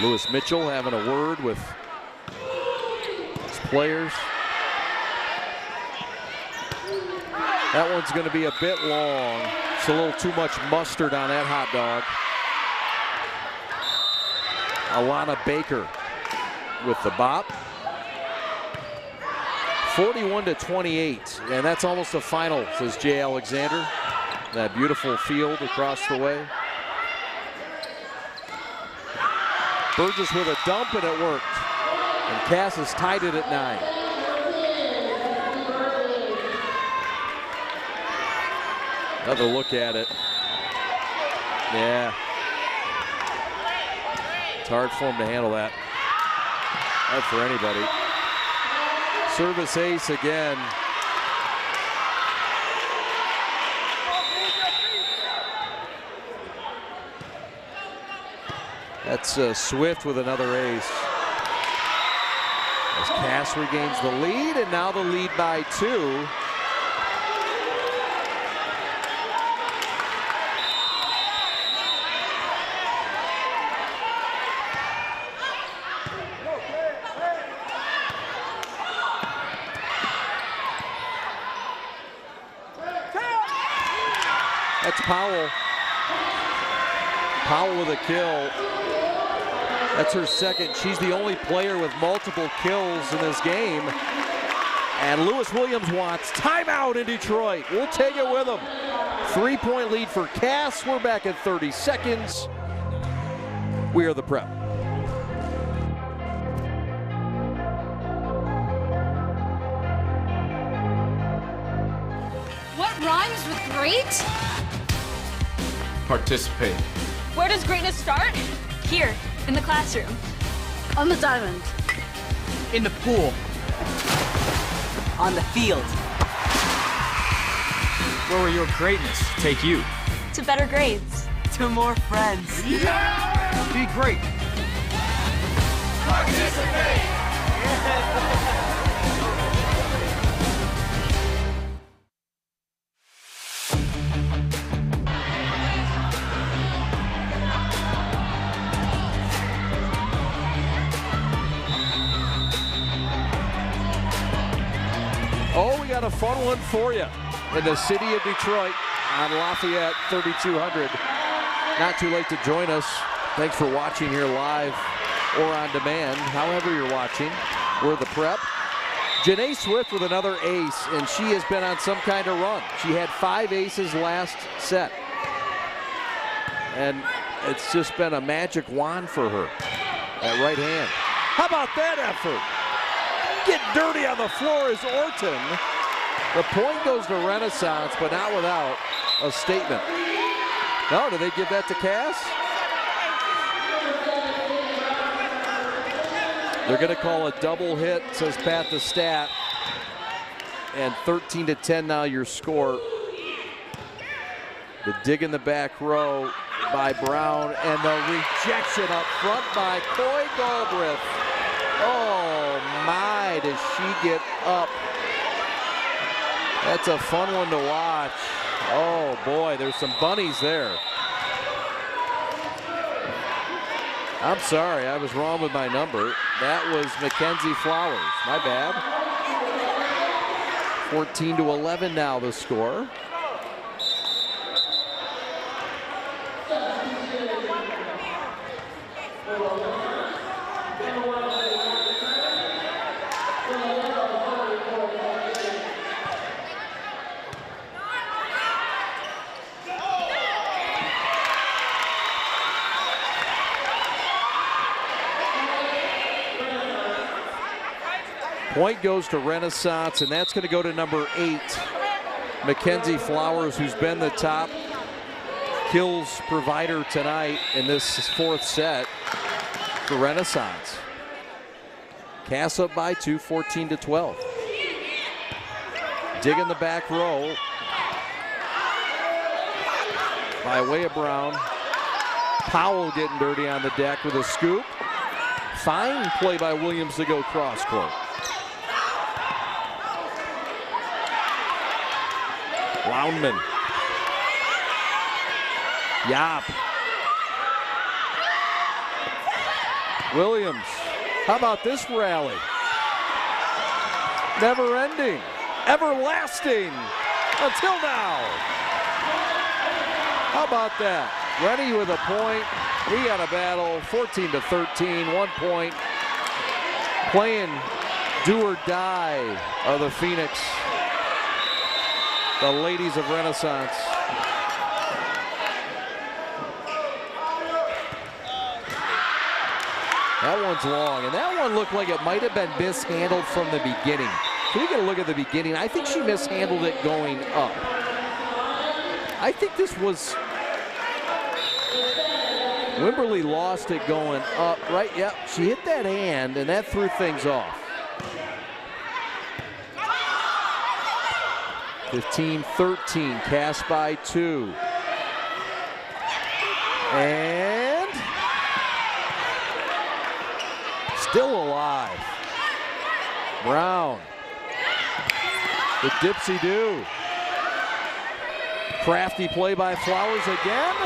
Lewis Mitchell having a word with his players. That one's going to be a bit long. It's a little too much mustard on that hot dog. Ilana Baker with the bop. 41-28, and that's almost a final, says Jay Alexander. That beautiful field across the way. Burgess with a dump, and it worked. And Cass has tied it at 9. Another look at it. Yeah. It's hard for him to handle that. Hard for anybody. Service ace again. That's Swift with another ace. As Cass regains the lead, and now the lead by 2. That's Powell. Powell with a kill. That's her second. She's the only player with multiple kills in this game. And Lewis Williams wants timeout in Detroit. We'll take it with them. 3-point lead for Cass. We're back at 30 seconds. We are the Prep. What rhymes with great? Participate. Where does greatness start? Here, in the classroom. On the diamond. In the pool. On the field. Where will your greatness take you? To better grades. To more friends. Yeah! Be great. Participate! Oh, we got a fun one for you in the city of Detroit on Lafayette 3200. Not too late to join us. Thanks for watching here live or on demand, however you're watching. We're the Prep. Janae Swift with another ace, and she has been on some kind of run. She had 5 aces last set. And it's just been a magic wand for her. That right hand. How about that effort? Get dirty on the floor is Orton. The point goes to Renaissance, but not without a statement. No, do they give that to Cass? They're going to call a double hit, says Pat the stat. And 13-10 now your score. The dig in the back row by Brown, and the rejection up front by Coy Galbraith. Oh my, does she get up. That's a fun one to watch. Oh boy, there's some bunnies there. I'm sorry, I was wrong with my number. That was Mackenzie Flowers, my bad. 14-11 now the score. Point goes to Renaissance, and that's going to go to number 8, Mackenzie Flowers, who's been the top kills provider tonight in this 4th set for Renaissance. Cass up by 2, 14-12. Dig in the back row by way of Brown. Powell getting dirty on the deck with a scoop. Fine play by Williams to go cross court. Loudman. Yap. Williams. How about this rally? Never ending. Everlasting. Until now. How about that? Ready with a point. We got a battle. 14-13. 1 point. Playing do or die of the Phoenix. The ladies of Renaissance. That one's long, and that one looked like it might have been mishandled from the beginning. Can we get a look at the beginning? I think she mishandled it going up. I think this was, Wimberly lost it going up, right? Yep, she hit that hand, and that threw things off. 15-13, Cass by 2. And still alive. Brown. The dipsy-do. Crafty play by Flowers again.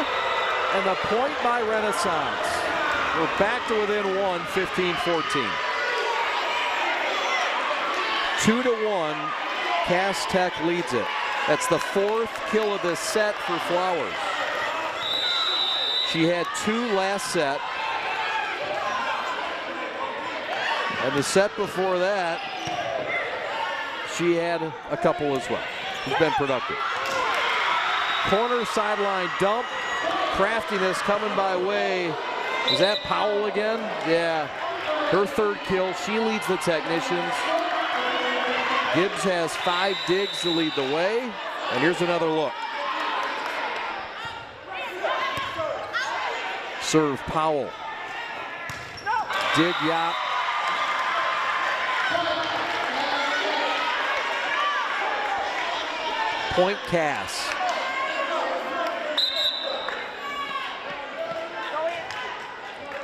And the point by Renaissance. We're back to within 1, 15-14. 2-1, Cass Tech leads it. That's the 4th kill of this set for Flowers. She had 2 last set. And the set before that, she had a couple as well. She's been productive. Corner sideline dump. Craftiness coming by way. Is that Powell again? Yeah. Her 3rd kill. She leads the technicians. Gibbs has 5 digs to lead the way. And here's another look. Serve Powell. Dig Yop. Point Cass.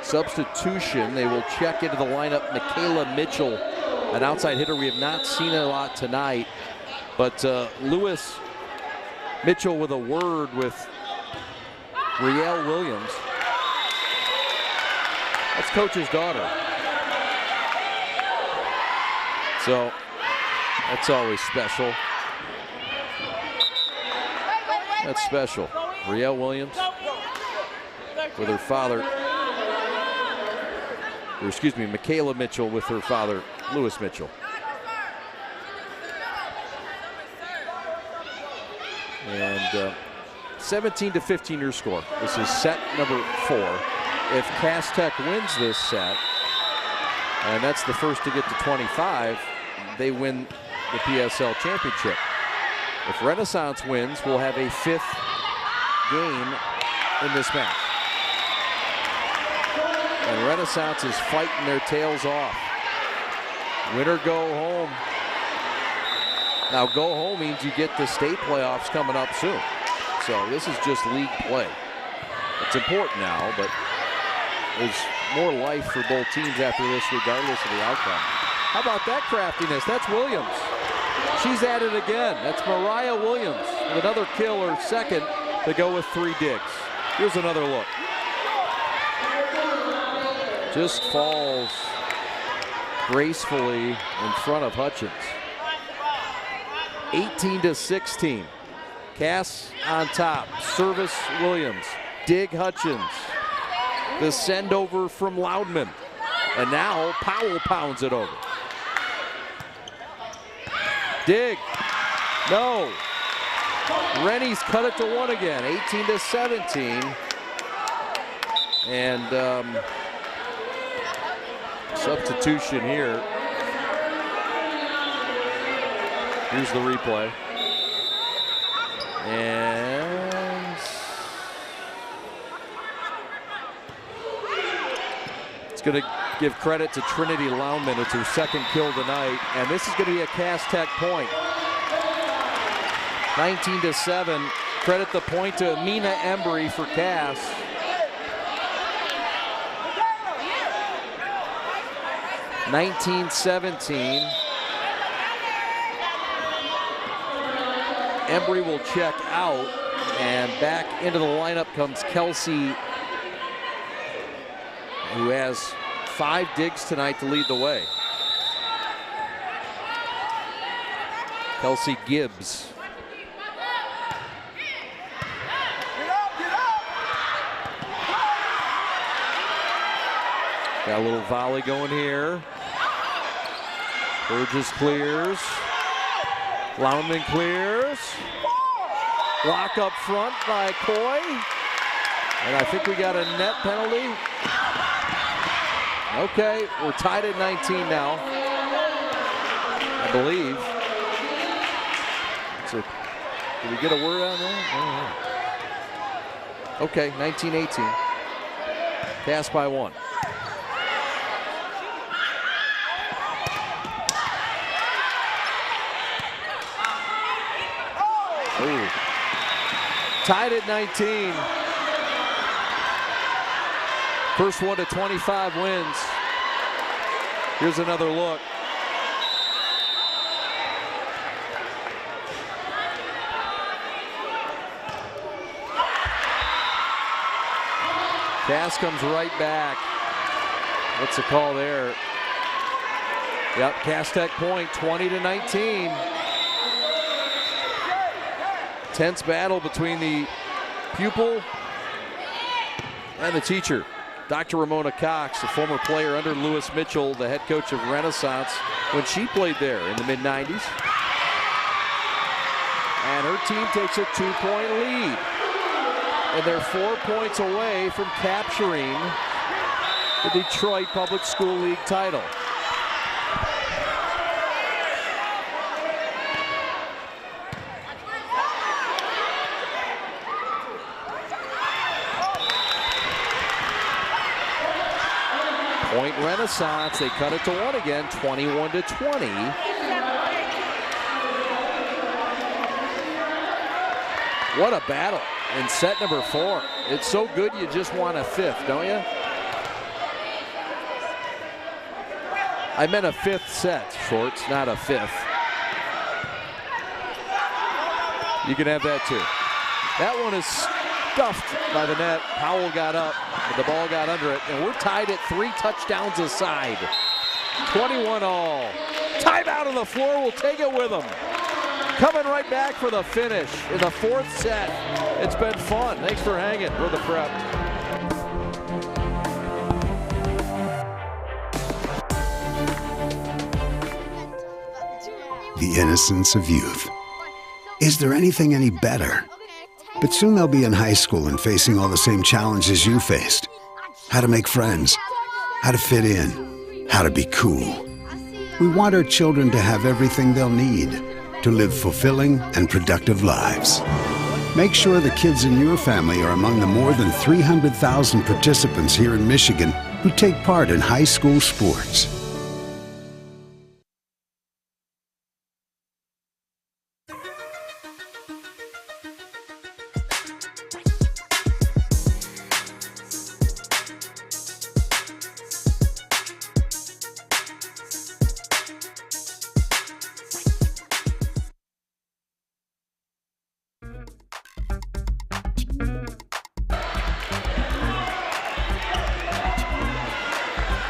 Substitution, they will check into the lineup. Michaela Mitchell, an outside hitter we have not seen a lot tonight, but Lewis Mitchell with a word with Rielle Williams. That's Coach's daughter. So that's always special. That's special. Rielle Williams with her father, or excuse me, Michaela Mitchell with her father, Lewis Mitchell. And 17-15 your score. This is set number 4. If Cass Tech wins this set, and that's the first to get to 25, they win the PSL Championship. If Renaissance wins, we'll have a 5th game in this match. And Renaissance is fighting their tails off. Win or go home. Now go home means you get the state playoffs coming up soon. So this is just league play. It's important now, but there's more life for both teams after this regardless of the outcome. How about that craftiness? That's Williams. She's at it again. That's Mariah Williams with another kill, her 2nd, to go with 3 digs. Here's another look. Just falls gracefully in front of Hutchins. 18-16. Cass on top. Service Williams. Dig Hutchins. The send over from Loudman. And now Powell pounds it over. Dig. No. Rennie's cut it to 1 again. 18-17. And substitution here. Here's the replay. And it's going to give credit to Trinity Loudman. It's her 2nd kill tonight. And this is going to be a Cass Tech point. 19-7. Credit the point to Amina Embry for Cass. (19-17). Embry will check out, and back into the lineup comes Kelsey, who has 5 digs tonight to lead the way. Kelsey Gibbs. Got a little volley going here. Burgess clears. Loudman clears. Block up front by Coy. And I think we got a net penalty. Okay, we're tied at 19 now, I believe. So, did we get a word on that? I don't know. Okay, 19-18. Pass by 1. Ooh. Tied at 19. First one to 25 wins. Here's another look. Cass comes right back. What's the call there? Yep, Cass Tech point, 20-19. Tense battle between the pupil and the teacher. Dr. Ramona Cox, a former player under Lewis Mitchell, the head coach of Renaissance when she played there in the mid-90s. And her team takes a 2-point lead. And they're 4 points away from capturing the Detroit Public School League title. Point Renaissance, they cut it to 1 again, 21-20. What a battle in set number 4. It's so good you just want a 5th, don't you? I meant a 5th set, Shorts, not a 5th. You can have that too. That one is stuffed by the net. Powell got up, but the ball got under it, and we're tied at 3 touchdowns aside. 21 all. Timeout on the floor, we'll take it with them. Coming right back for the finish in the 4th set. It's been fun. Thanks for hanging. We're the Prep. The innocence of youth. Is there anything any better? But soon they'll be in high school and facing all the same challenges you faced. How to make friends, how to fit in, how to be cool. We want our children to have everything they'll need to live fulfilling and productive lives. Make sure the kids in your family are among the more than 300,000 participants here in Michigan who take part in high school sports.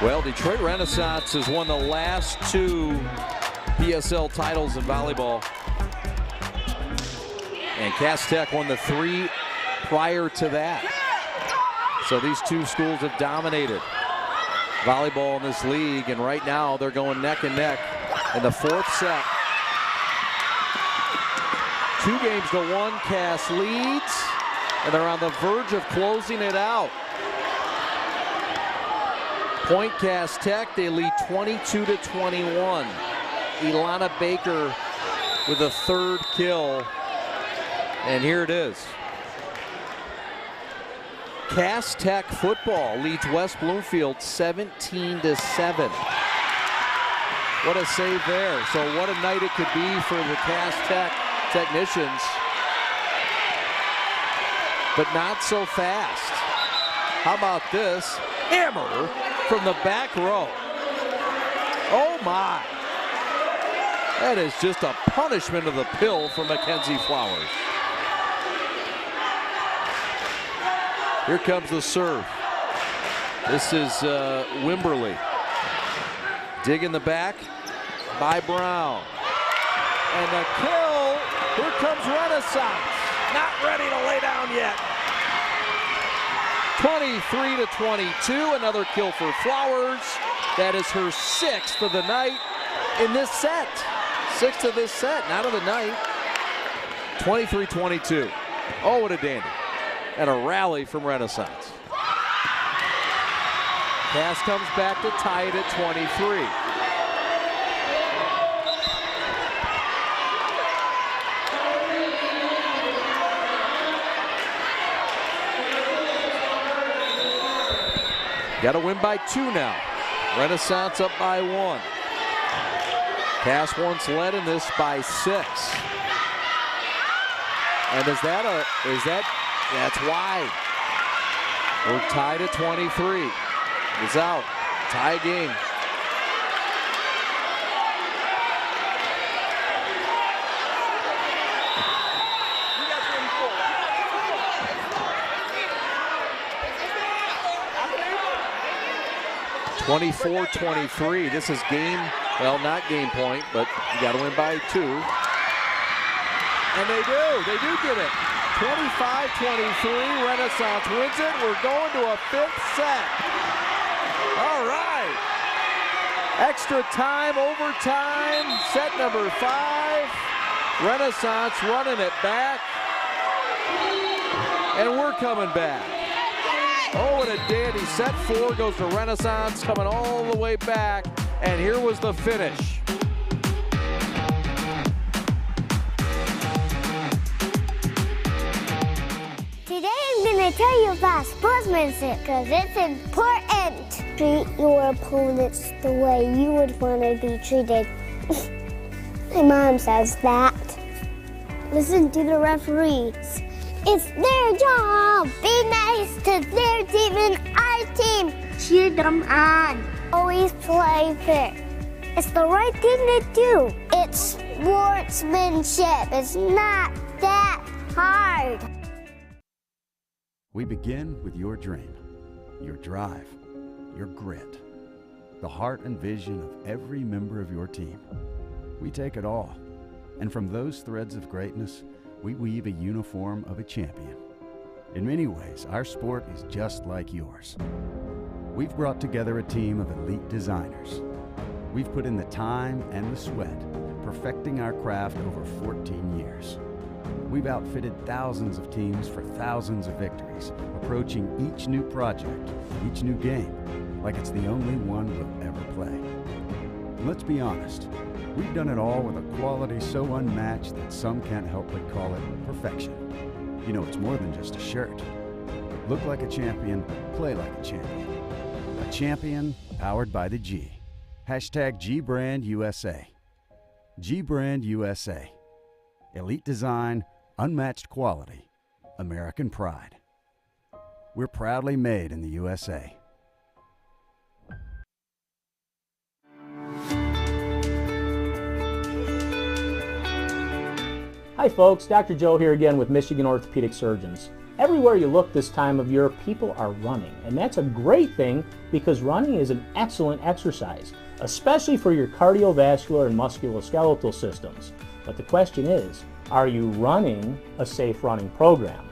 Well, Detroit Renaissance has won the last 2 PSL titles in volleyball. And Cass Tech won the 3 prior to that. So these 2 schools have dominated volleyball in this league, and right now they're going neck and neck in the 4th set. 2-1, Cass leads, and they're on the verge of closing it out. Point Cass Tech, they lead 22-21. Ilana Baker with a 3rd kill. And here it is. Cass Tech football leads West Bloomfield 17-7. What a save there. So what a night it could be for the Cass Tech technicians. But not so fast. How about this? Hammer from the back row. Oh my. That is just a punishment of the pill for Mackenzie Flowers. Here comes the serve. This is Wimberly. Dig in the back by Brown. And the kill. Here comes Renaissance. Not ready to lay down yet. 23-22, another kill for Flowers. That is her 6th of the night in this set. 6th of this set, not of the night. 23-22. Oh, what a dandy. And a rally from Renaissance. Cass comes back to tie it at 23. Got to win by 2 now. Renaissance up by 1. Cass once led in this by 6. And that's why. We're tied at 23. It's out. Tie game. (24-23). This is game, well, not game point, but you got to win by 2. And they do get it. 25-23, Renaissance wins it. We're going to a 5th set. All right. Extra time, overtime, set number 5. Renaissance running it back. And we're coming back. Oh, what a dandy. Set 4 goes to Renaissance, coming all the way back. And here was the finish. Today I'm going to tell you about sportsmanship because it's important. Treat your opponents the way you would want to be treated. My mom says that. Listen to the referees. It's their job. Be nice to their team and our team. Cheer them on. Always play fair. It's the right thing to do. It's sportsmanship. It's not that hard. We begin with your dream, your drive, your grit, the heart and vision of every member of your team. We take it all, and from those threads of greatness, we weave a uniform of a champion. In many ways, our sport is just like yours. We've brought together a team of elite designers. We've put in the time and the sweat, perfecting our craft over 14 years. We've outfitted thousands of teams for thousands of victories, approaching each new project, each new game, like it's the only one we'll ever play. And let's be honest, we've done it all with a quality so unmatched that some can't help but call it perfection. You know, it's more than just a shirt. Look like a champion, play like a champion. A champion powered by the G. Hashtag G-Brand USA. G-Brand USA. Elite design, unmatched quality, American pride. We're proudly made in the USA. Hi folks, Dr. Joe here again with Michigan Orthopedic Surgeons. Everywhere you look this time of year, people are running, and that's a great thing because running is an excellent exercise, especially for your cardiovascular and musculoskeletal systems. But the question is, are you running a safe running program?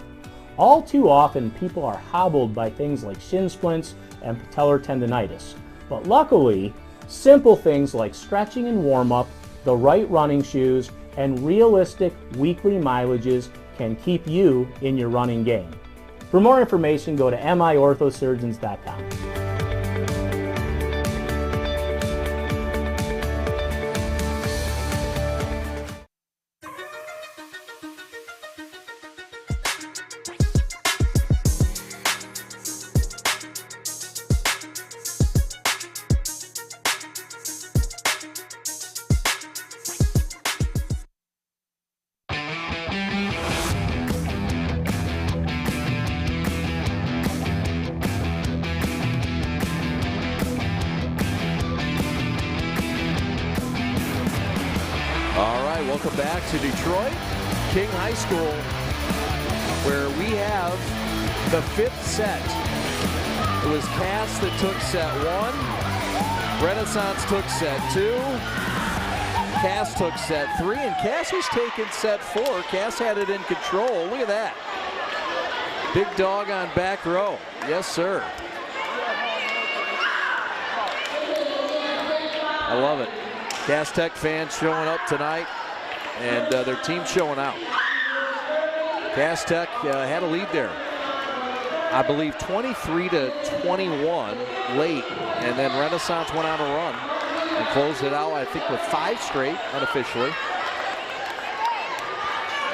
All too often, people are hobbled by things like shin splints and patellar tendonitis. But luckily, simple things like stretching and warm-up, the right running shoes, and realistic weekly mileages can keep you in your running game. For more information, go to miorthosurgeons.com. Welcome back to Detroit, King High School, where we have the 5th set. It was Cass that took set 1, Renaissance took set 2, Cass took set 3, and Cass was taking set 4. Cass had it in control. Look at that. Big dog on back row. Yes, sir. I love it. Cass Tech fans showing up tonight, and their team showing out. Cass Tech had a lead there. I believe 23-21 late, and then Renaissance went on a run and closed it out, I think, with 5 straight unofficially.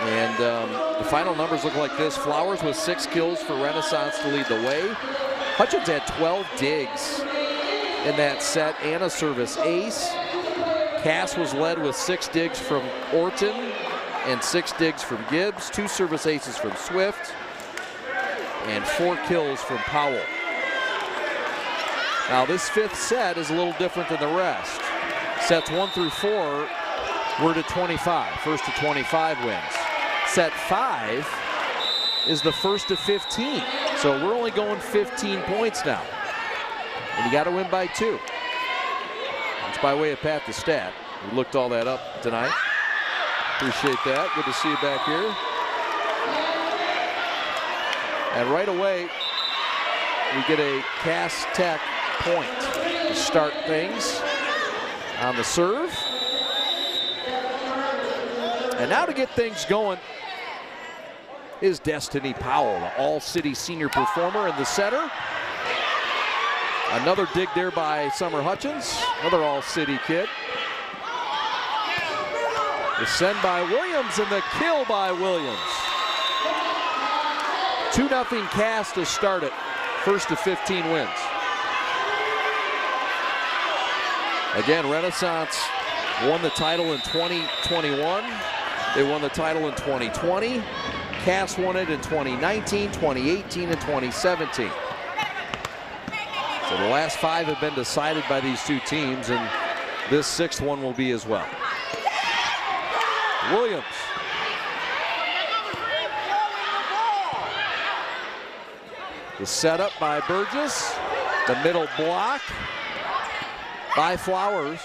And the final numbers look like this. Flowers with 6 kills for Renaissance to lead the way. Hutchins had 12 digs in that set and a service ace. Cass was led with 6 digs from Orton and 6 digs from Gibbs, 2 service aces from Swift, and 4 kills from Powell. Now this 5th set is a little different than the rest. Sets 1 through 4 were to 25, first to 25 wins. Set 5 is the first to 15. So we're only going 15 points now. And you got to win by 2. It's by way of Pat the Stat. We looked all that up tonight. Appreciate that. Good to see you back here. And right away, we get a Cass Tech point to start things on the serve. And now to get things going is Destiny Powell, the All-City senior performer in the center. Another dig there by Summer Hutchins, another All-City kid. The send by Williams and the kill by Williams. 2-0 Cass to start it. First to 15 wins. Again, Renaissance won the title in 2021. They won the title in 2020. Cass won it in 2019, 2018, and 2017. So the last 5 have been decided by these 2 teams, and this 6th one will be as well. Williams. The setup by Burgess. The middle block by Flowers.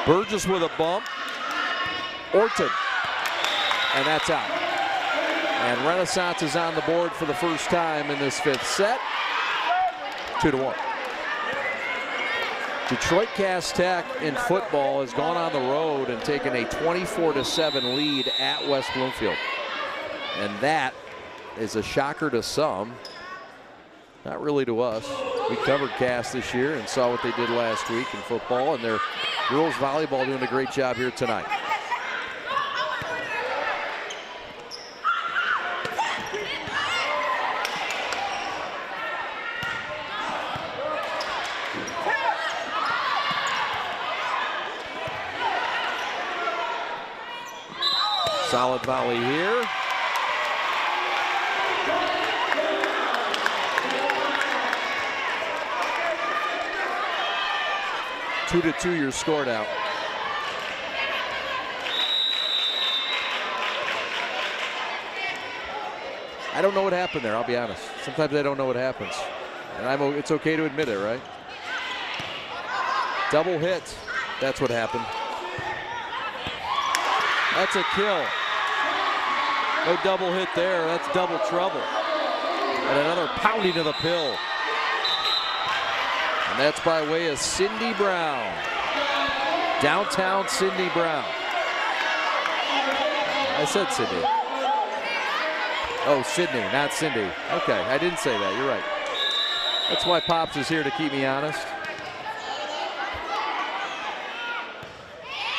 Burgess with a bump. Orton. And that's out. And Renaissance is on the board for the first time in this 5th set. 2-1. Detroit Cass Tech in football has gone on the road and taken a 24-7 lead at West Bloomfield. And that is a shocker to some, not really to us. We covered Cass this year and saw what they did last week in football, and their girls volleyball doing a great job here tonight. Solid volley here. Two to 2, you're scored out. I don't know what happened there, I'll be honest. Sometimes I don't know what happens. And it's okay to admit it, right? Double hit, that's what happened. That's a kill. No double hit there, that's double trouble. And another pounding of the pill. And that's by way of Cindy Brown. Downtown Cindy Brown. I said Cindy. Oh, Sydney, not Cindy. Okay, I didn't say that, you're right. That's why Pops is here, to keep me honest.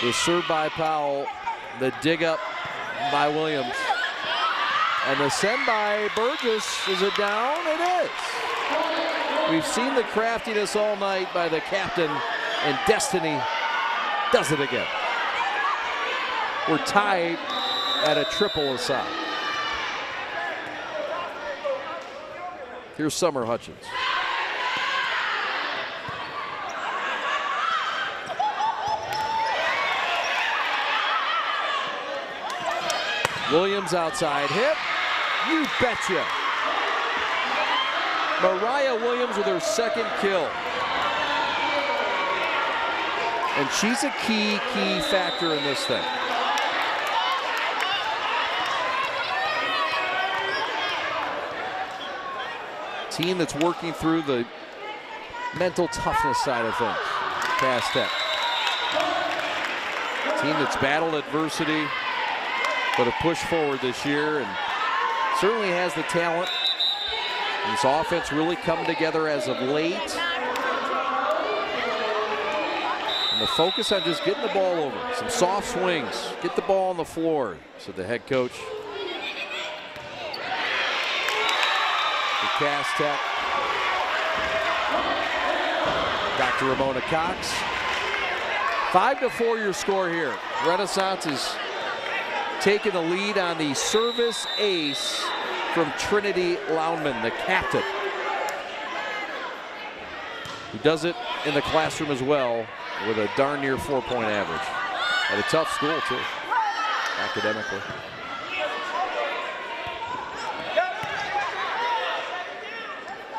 The serve by Powell, the dig up by Williams. And the send by Burgess. Is it down? It is. We've seen the craftiness all night by the captain, and Destiny does it again. We're tied at a triple aside. Here's Summer Hutchins. Williams outside hit. You betcha. Mariah Williams with her 2nd kill. And she's a key factor in this thing. Team that's working through the mental toughness side of things. Cass Tech. Team that's battled adversity, but have pushed forward this year and Certainly has the talent. This offense really coming together as of late. And the focus on just getting the ball over. Some soft swings. Get the ball on the floor, said the head coach. The Cass Tech. Dr. Ramona Cox. 5-4 your score here. Renaissance is taking the lead on the service ace from Trinity Loudman, the captain, who does it in the classroom as well with a darn near 4-point average. At a tough school too, academically.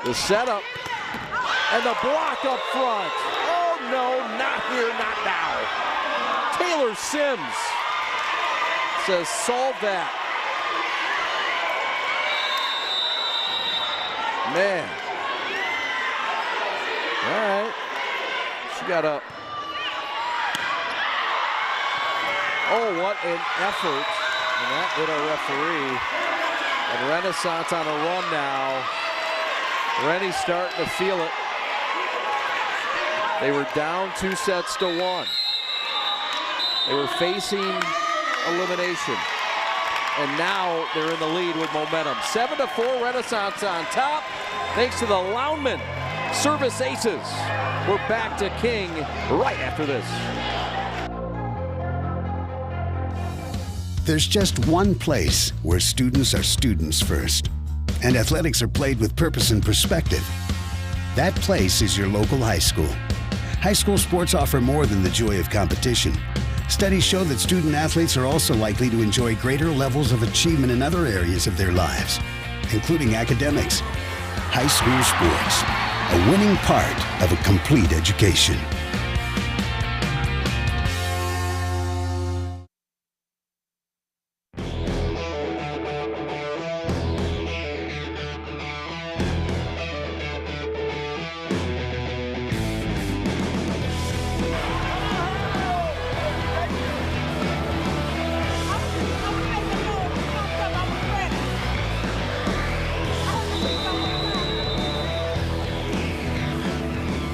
The setup and the block up front. Oh no, not here, not now. Taylor Sims says solve that. Man. All right. She got a... Oh, what an effort. And that hit our referee. And Renaissance on a run now. Rennie's starting to feel it. They were down 2-1. They were facing elimination. And now they're in the lead with momentum. 7-4, Renaissance on top. Thanks to the Loudman service aces. We're back to King right after this. There's just one place where students are students first, and athletics are played with purpose and perspective. That place is your local high school. High school sports offer more than the joy of competition. Studies show that student athletes are also likely to enjoy greater levels of achievement in other areas of their lives, including academics. High school sports, a winning part of a complete education.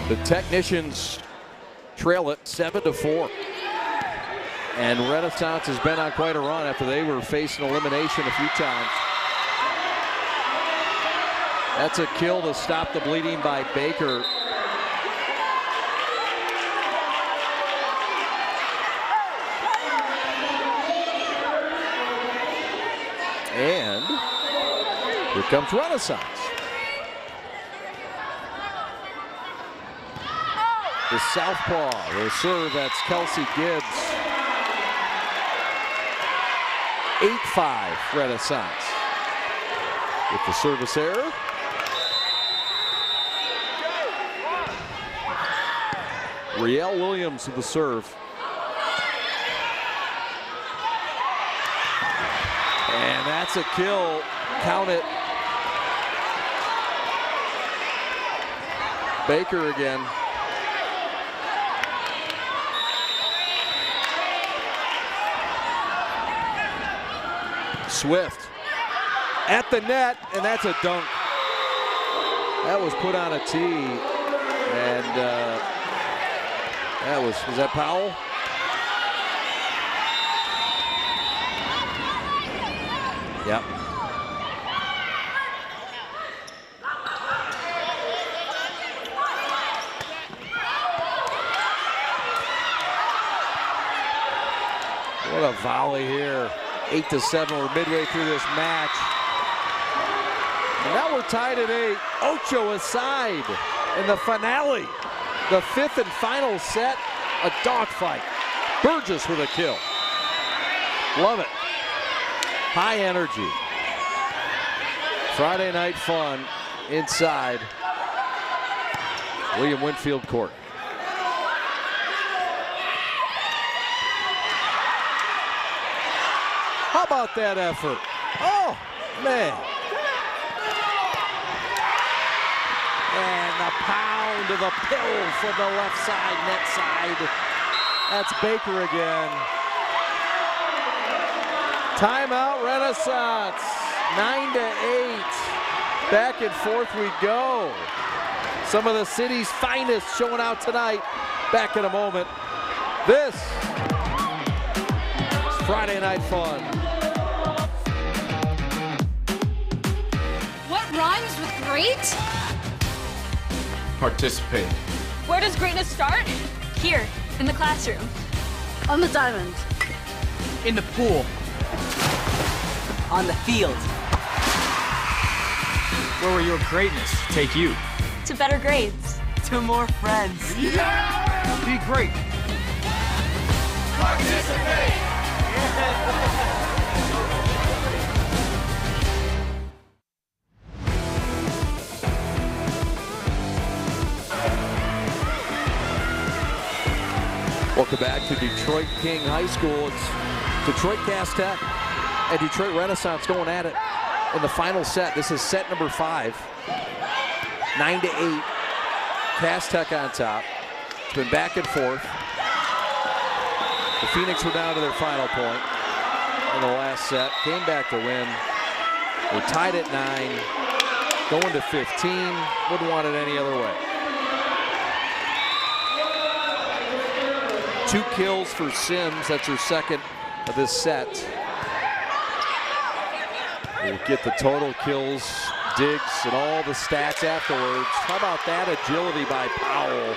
The Technicians trail it 7-4. And Renaissance has been on quite a run after they were facing elimination a few times. That's a kill to stop the bleeding by Baker. And here comes Renaissance. The southpaw, the serve, that's Kelsey Gibbs. 8-5 Renaissance. With the service error. Riel Williams with the serve. And that's a kill. Count it. Baker again. Swift at the net, and that's a dunk. That was put on a tee, and that was that Powell? Yep. What a volley here. 8-7, we're midway through this match. And now we're tied at 8. Ocho aside in the finale. The fifth and final set, a dogfight. Burgess with a kill. Love it. High energy. Friday night fun inside William Winfield Court. How about that effort? Oh, man. And the pound to the pill from the left side, net side. That's Baker again. Timeout, Renaissance. 9-8. Back and forth we go. Some of the city's finest showing out tonight. Back in a moment. This is Friday Night Fun. What rhymes with great? Participate. Where does greatness start? Here, in the classroom. On the diamond. In the pool. On the field. Where will your greatness take you? To better grades. To more friends. Yeah! Be great. Participate. Welcome back to Detroit King High School. It's Detroit Cass Tech and Detroit Renaissance going at it in the final set. This is set number 5. 9-8. Cass Tech on top. It's been back and forth. The Phoenix were down to their final point in the last set. Came back to win. We're tied at 9. Going to 15. Wouldn't want it any other way. 2 kills for Sims. That's her second of this set. We'll get the total kills, digs, and all the stats afterwards. How about that agility by Powell?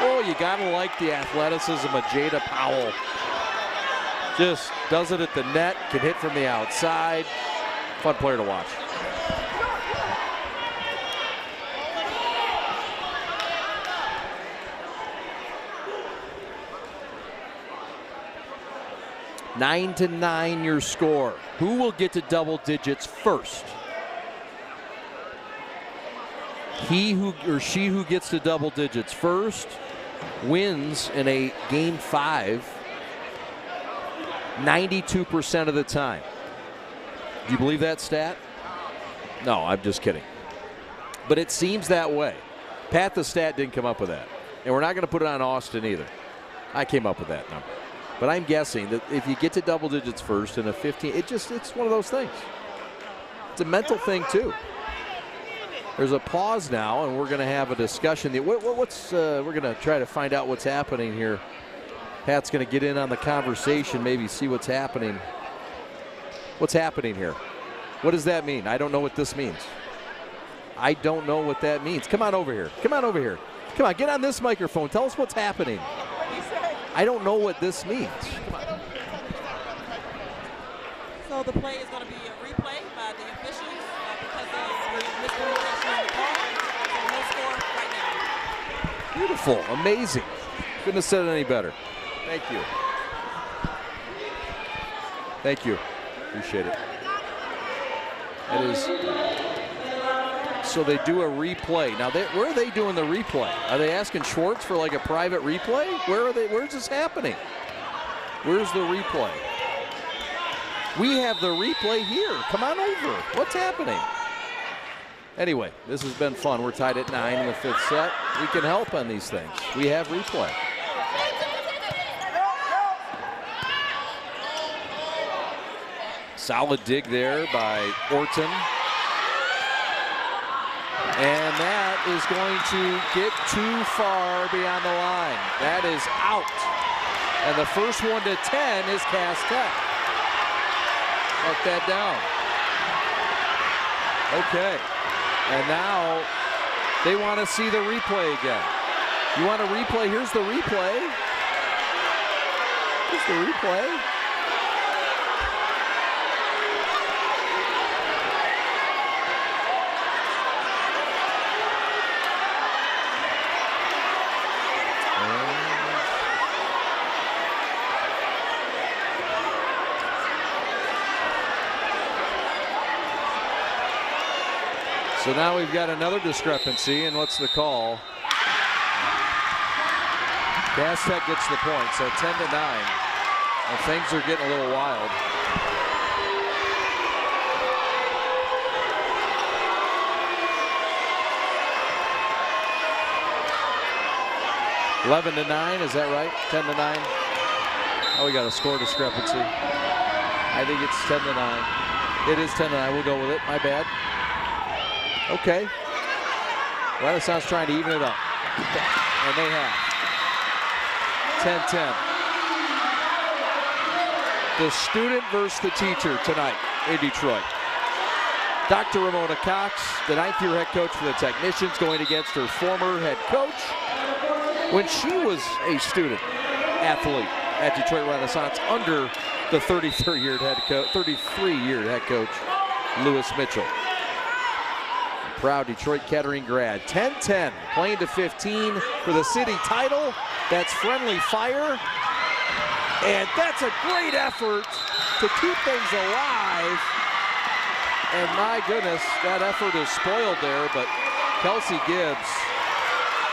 Oh, you gotta like the athleticism of Jada Powell. Just does it at the net, can hit from the outside. Fun player to watch. Nine to 9 your score. Who will get to double digits first? He who or she who gets to double digits first wins in a game 5 92% of the time. Do you believe that stat? No, I'm just kidding. But it seems that way. Pat the Stat didn't come up with that. And we're not going to put it on Austin either. I came up with that number. But I'm guessing that if you get to double digits first in a 15, it's one of those things. It's a mental thing too. There's a pause now, and we're going to have a discussion. We're going to try to find out what's happening here. Pat's going to get in on the conversation, maybe see what's happening. What's happening here? What does that mean? I don't know what this means. I don't know what that means. Come on over here. Come on over here. Come on, get on this microphone. Tell us what's happening. I don't know what this means. Come on. So the play is going to be a replay by the officials because of the miscommunication on the call. So no score right now. Beautiful, amazing. Couldn't have said it any better. Thank you. Thank you. Appreciate it. It is. So they do a replay. Now, where are they doing the replay? Are they asking Schwartz for like a private replay? Where are they? Where's this happening? Where's the replay? We have the replay here. Come on over. What's happening? Anyway, this has been fun. We're tied at 9 in the 5th set. We can help on these things. We have replay. Solid dig there by Orton. And that is going to get too far beyond the line. That is out. And the first one to 10 is Cass Tech. Mark that down. Okay. And now they want to see the replay again. You want a replay? Here's the replay. Here's the replay. So now we've got another discrepancy, and what's the call? Cass Tech gets the point, so 10 to 9. And things are getting a little wild. $11 to 9, is that right? 10 to 9. Oh, we got a score discrepancy. I think it's 10 to 9. It is 10-9. We'll go with it. My bad. Okay. Renaissance trying to even it up. And they have. 10-10. The student versus the teacher tonight in Detroit. Dr. Ramona Cox, the 9th-year head coach for the Technicians, going against her former head coach when she was a student athlete at Detroit Renaissance under the 33-year head coach, Lewis Mitchell. A proud Detroit Kettering grad. 10-10, playing to 15 for the city title. That's friendly fire. And that's a great effort to keep things alive. And my goodness, that effort is spoiled there, but Kelsey Gibbs,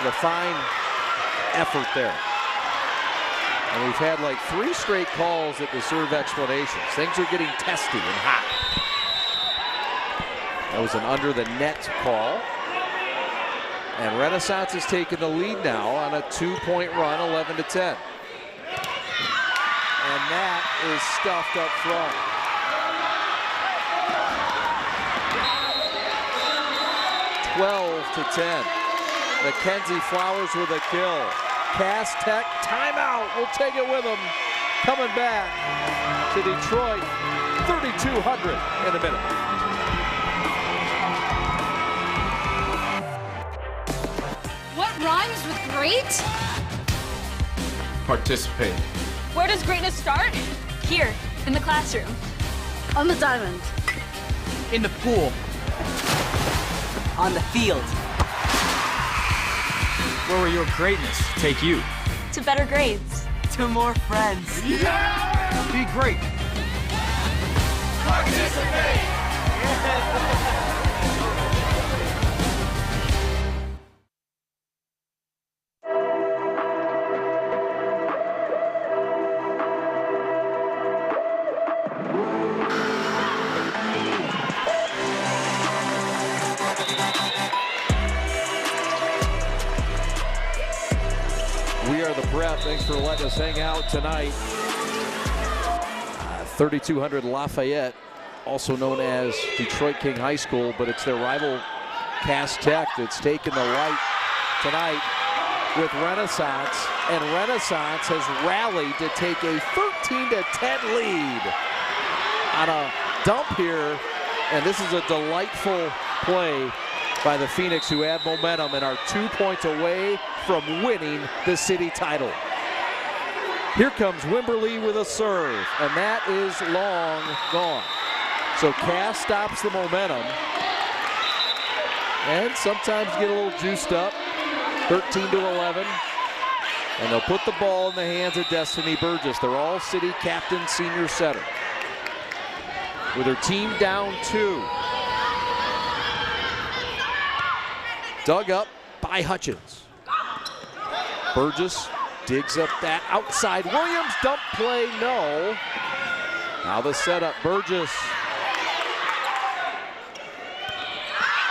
the fine effort there. And we've had like 3 straight calls that deserve explanations. Things are getting testy and hot. That was an under the net call. And Renaissance has taken the lead now on a 2-point run, 11-10. And that is stuffed up front. to 10. Mackenzie Flowers with a kill. Cass Tech timeout. We'll take it with them. Coming back to Detroit. 3,200 in a minute. What rhymes with great? Participate. Where does greatness start? Here, in the classroom. On the diamond. In the pool. On the field. Where will your greatness take you? To better grades. To more friends. Yeah! Be great. Participate! We are the Prep. Thanks for letting us hang out tonight. 3,200 Lafayette, also known as Detroit King High School, but it's their rival Cass Tech that's taken the light tonight with Renaissance, and Renaissance has rallied to take a 13-10 lead on a dump here, and this is a delightful play by the Phoenix, who have momentum and are 2 points away from winning the city title. Here comes Wimberly with a serve, and that is long gone. So Cass stops the momentum, and sometimes get a little juiced up. 13-11, and they'll put the ball in the hands of Destiny Burgess. They're all city captain, senior setter, with her team down 2. Dug up by Hutchins. Burgess digs up that outside. Williams dump play, no. Now the setup, Burgess.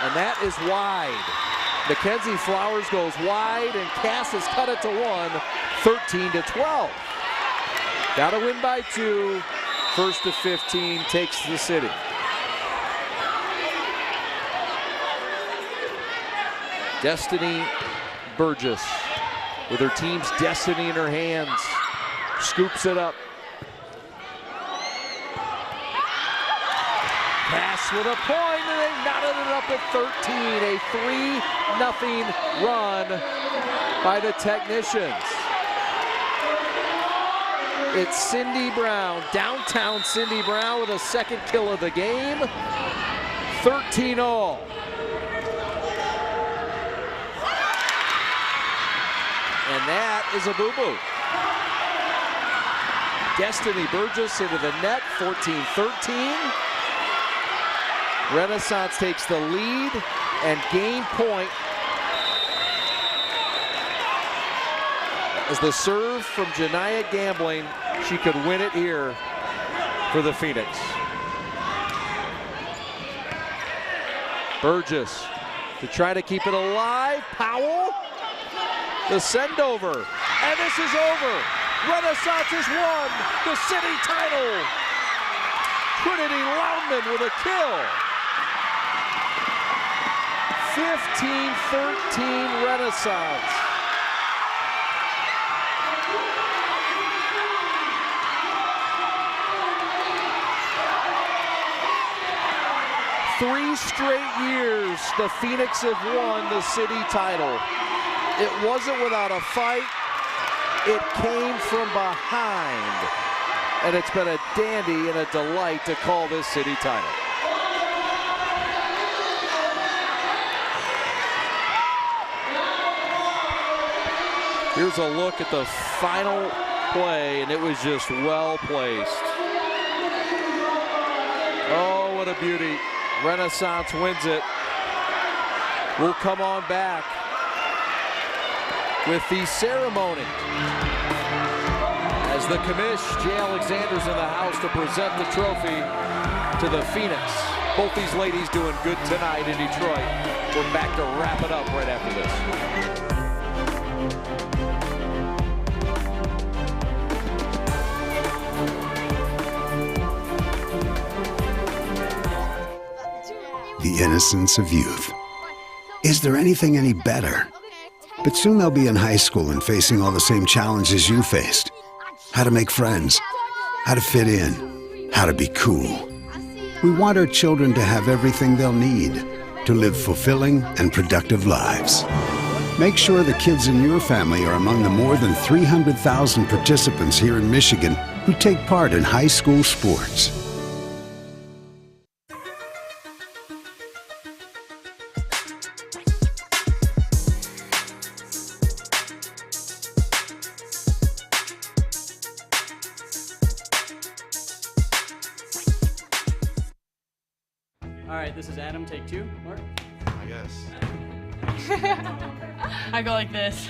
And that is wide. Mackenzie Flowers goes wide, and Cass has cut it to 1, 13-12. Gotta win by 2. First to 15 takes the city. Destiny Burgess, with her team's destiny in her hands, scoops it up. Pass with a point, and they knotted it up at 13. A 3-0 run by the Technicians. It's Cindy Brown, downtown Cindy Brown, with a second kill of the game. 13-all. And that is a boo-boo. Destiny Burgess into the net, 14-13. Renaissance takes the lead and gain point as the serve from Janiyah Gambling. She could win it here for the Phoenix. Burgess to try to keep it alive. Powell. The send over, and this is over. Renaissance has won the city title. Trinity Loudman with a kill. 15-13 Renaissance. Three straight years the Phoenix have won the city title. It wasn't without a fight. It came from behind. And it's been a dandy and a delight to call this city title. Here's a look at the final play, and it was just well placed. Oh, what a beauty. Renaissance wins it. We'll come on back with the ceremony as the commish, Jay Alexander's in the house to present the trophy to the Phoenix. Both these ladies doing good tonight in Detroit. We're back to wrap it up right after this. The innocence of youth. Is there anything any better? But soon they'll be in high school and facing all the same challenges you faced. How to make friends, how to fit in, how to be cool. We want our children to have everything they'll need to live fulfilling and productive lives. Make sure the kids in your family are among the more than 300,000 participants here in Michigan who take part in high school sports. All right, this is Adam, take two. Mark? I guess. I go like this.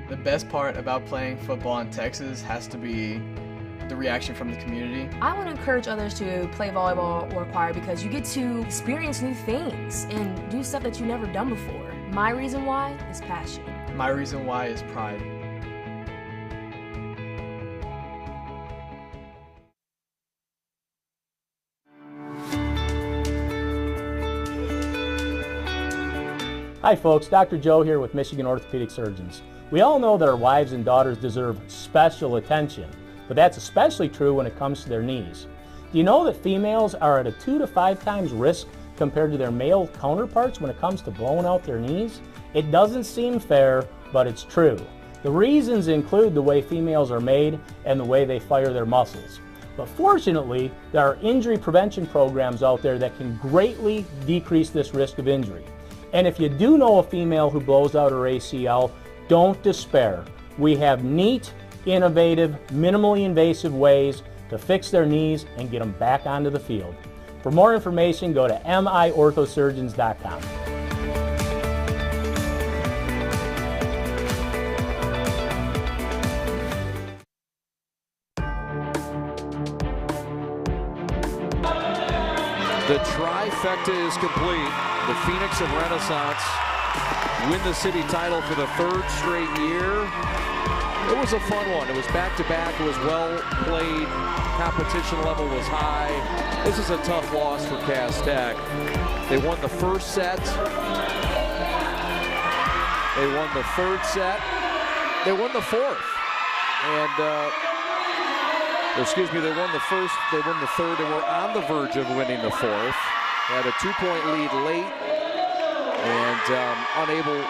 The best part about playing football in Texas has to be the reaction from the community. I want to encourage others to play volleyball or choir because you get to experience new things and do stuff that you've never done before. My reason why is passion. My reason why is pride. Hi folks, Dr. Joe here with Michigan Orthopedic Surgeons. We all know that our wives and daughters deserve special attention, but that's especially true when it comes to their knees. Do you know that females are at a 2 to 5 times risk compared to their male counterparts when it comes to blowing out their knees? It doesn't seem fair, but it's true. The reasons include the way females are made and the way they fire their muscles. But fortunately, there are injury prevention programs out there that can greatly decrease this risk of injury. And if you do know a female who blows out her ACL, don't despair. We have neat, innovative, minimally invasive ways to fix their knees and get them back onto the field. For more information, go to miorthosurgeons.com. The trifecta is complete. The Phoenix of Renaissance win the city title for the 3rd straight year. It was a fun one. It was back-to-back. It was well played. Competition level was high. This is a tough loss for Cass Tech. They won the first set. They won the 3rd set. They won the 4th. And, excuse me, they won the 1st, they won the 3rd, and were on the verge of winning the 4th. They had a 2-point lead late and unable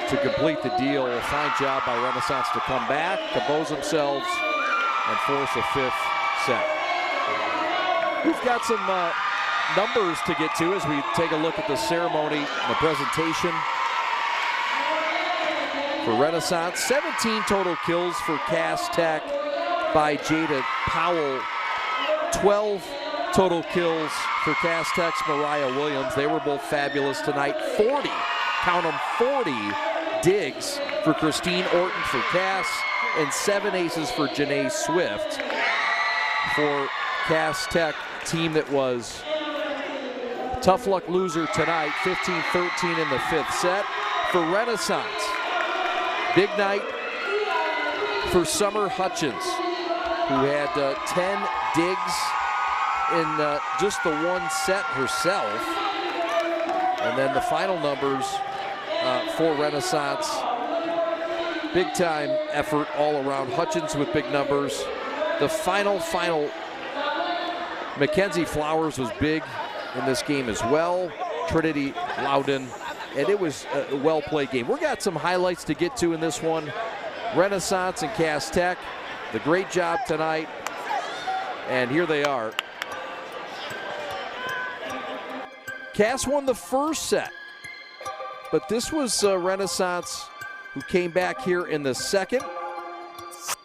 to complete the deal. A fine job by Renaissance to come back, compose themselves, and force a 5th set. We've got some numbers to get to as we take a look at the ceremony and the presentation. For Renaissance, 17 total kills for Cass Tech by Jada Powell. 12 total kills for Cass Tech's Mariah Williams. They were both fabulous tonight. 40, count them, 40 digs for Christine Orton for Cass, and 7 aces for Janae Swift for Cass Tech, team that was tough luck loser tonight, 15-13 in the 5th set. For Renaissance, big night for Summer Hutchins. who had 10 digs in just the one set herself. And then the final numbers for Renaissance. Big time effort all around. Hutchins with big numbers. The final, Mackenzie Flowers was big in this game as well. Trinity Loudon, and it was a well-played game. We've got some highlights to get to in this one. Renaissance and Cass Tech, the great job tonight, and here they are. Cass won the first set, but this was Renaissance who came back here in the second.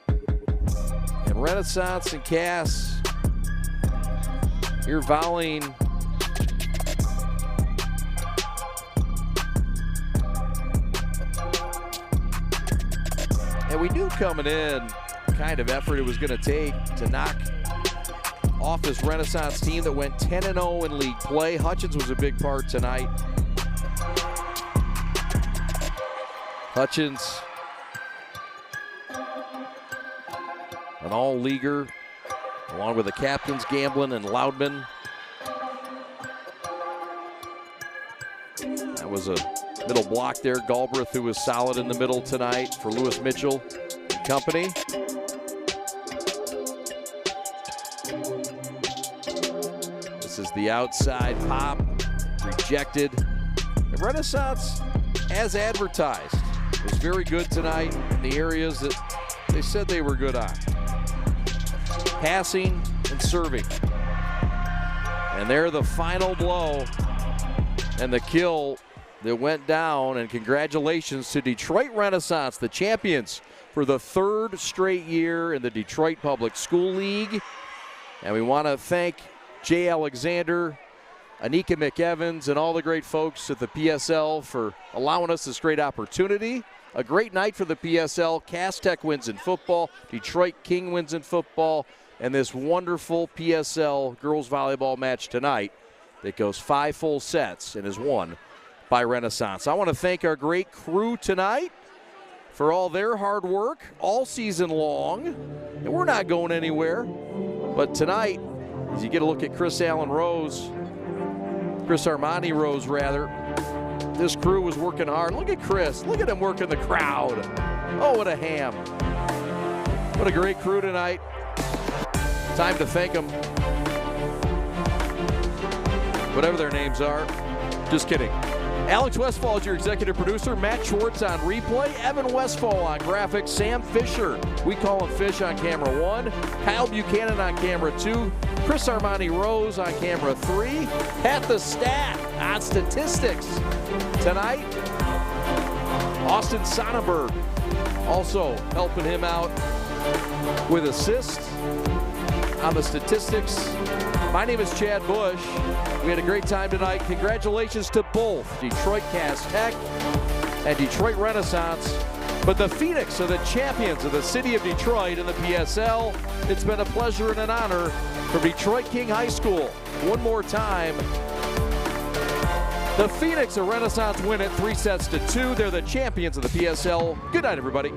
And Renaissance and Cass here volleying. And we knew coming in the kind of effort it was going to take to knock off this Renaissance team that went 10-0 in league play. Hutchins was a big part tonight. Hutchins, an all-leaguer, along with the captains Gamblin and Loudman. That was a middle block there. Galbraith, who was solid in the middle tonight for Lewis Mitchell and company. This is the outside pop, rejected. And Renaissance, as advertised, was very good tonight in the areas that they said they were good on. Passing and serving. And there the final blow and the kill that went down, and congratulations to Detroit Renaissance, the champions for the third straight year in the Detroit Public School League. And we want to thank Jay Alexander, Anika McEvans, and all the great folks at the PSL for allowing us this great opportunity. A great night for the PSL. Cass Tech wins in football, Detroit King wins in football, and this wonderful PSL girls volleyball match tonight that goes 5 full sets and is won by Renaissance. I want to thank our great crew tonight for all their hard work all season long. And we're not going anywhere. But tonight, as you get a look at Chris Armani Rose, this crew was working hard. Look at Chris. Look at him working the crowd. Oh, what a ham. What a great crew tonight. Time to thank them. Whatever their names are. Just kidding. Alex Westfall is your executive producer. Matt Schwartz on replay. Evan Westfall on graphics. Sam Fisher, we call him Fish, on camera 1. Kyle Buchanan on camera 2. Chris Armani Rose on camera 3. Pat the Stat on statistics tonight. Austin Sonnenberg also helping him out with assists on the statistics. My name is Chad Bush. We had a great time tonight. Congratulations to both Detroit Cass Tech and Detroit Renaissance. But the Phoenix are the champions of the city of Detroit in the PSL. It's been a pleasure and an honor from Detroit King High School. One more time. The Phoenix of Renaissance win it 3-2. They're the champions of the PSL. Good night, everybody.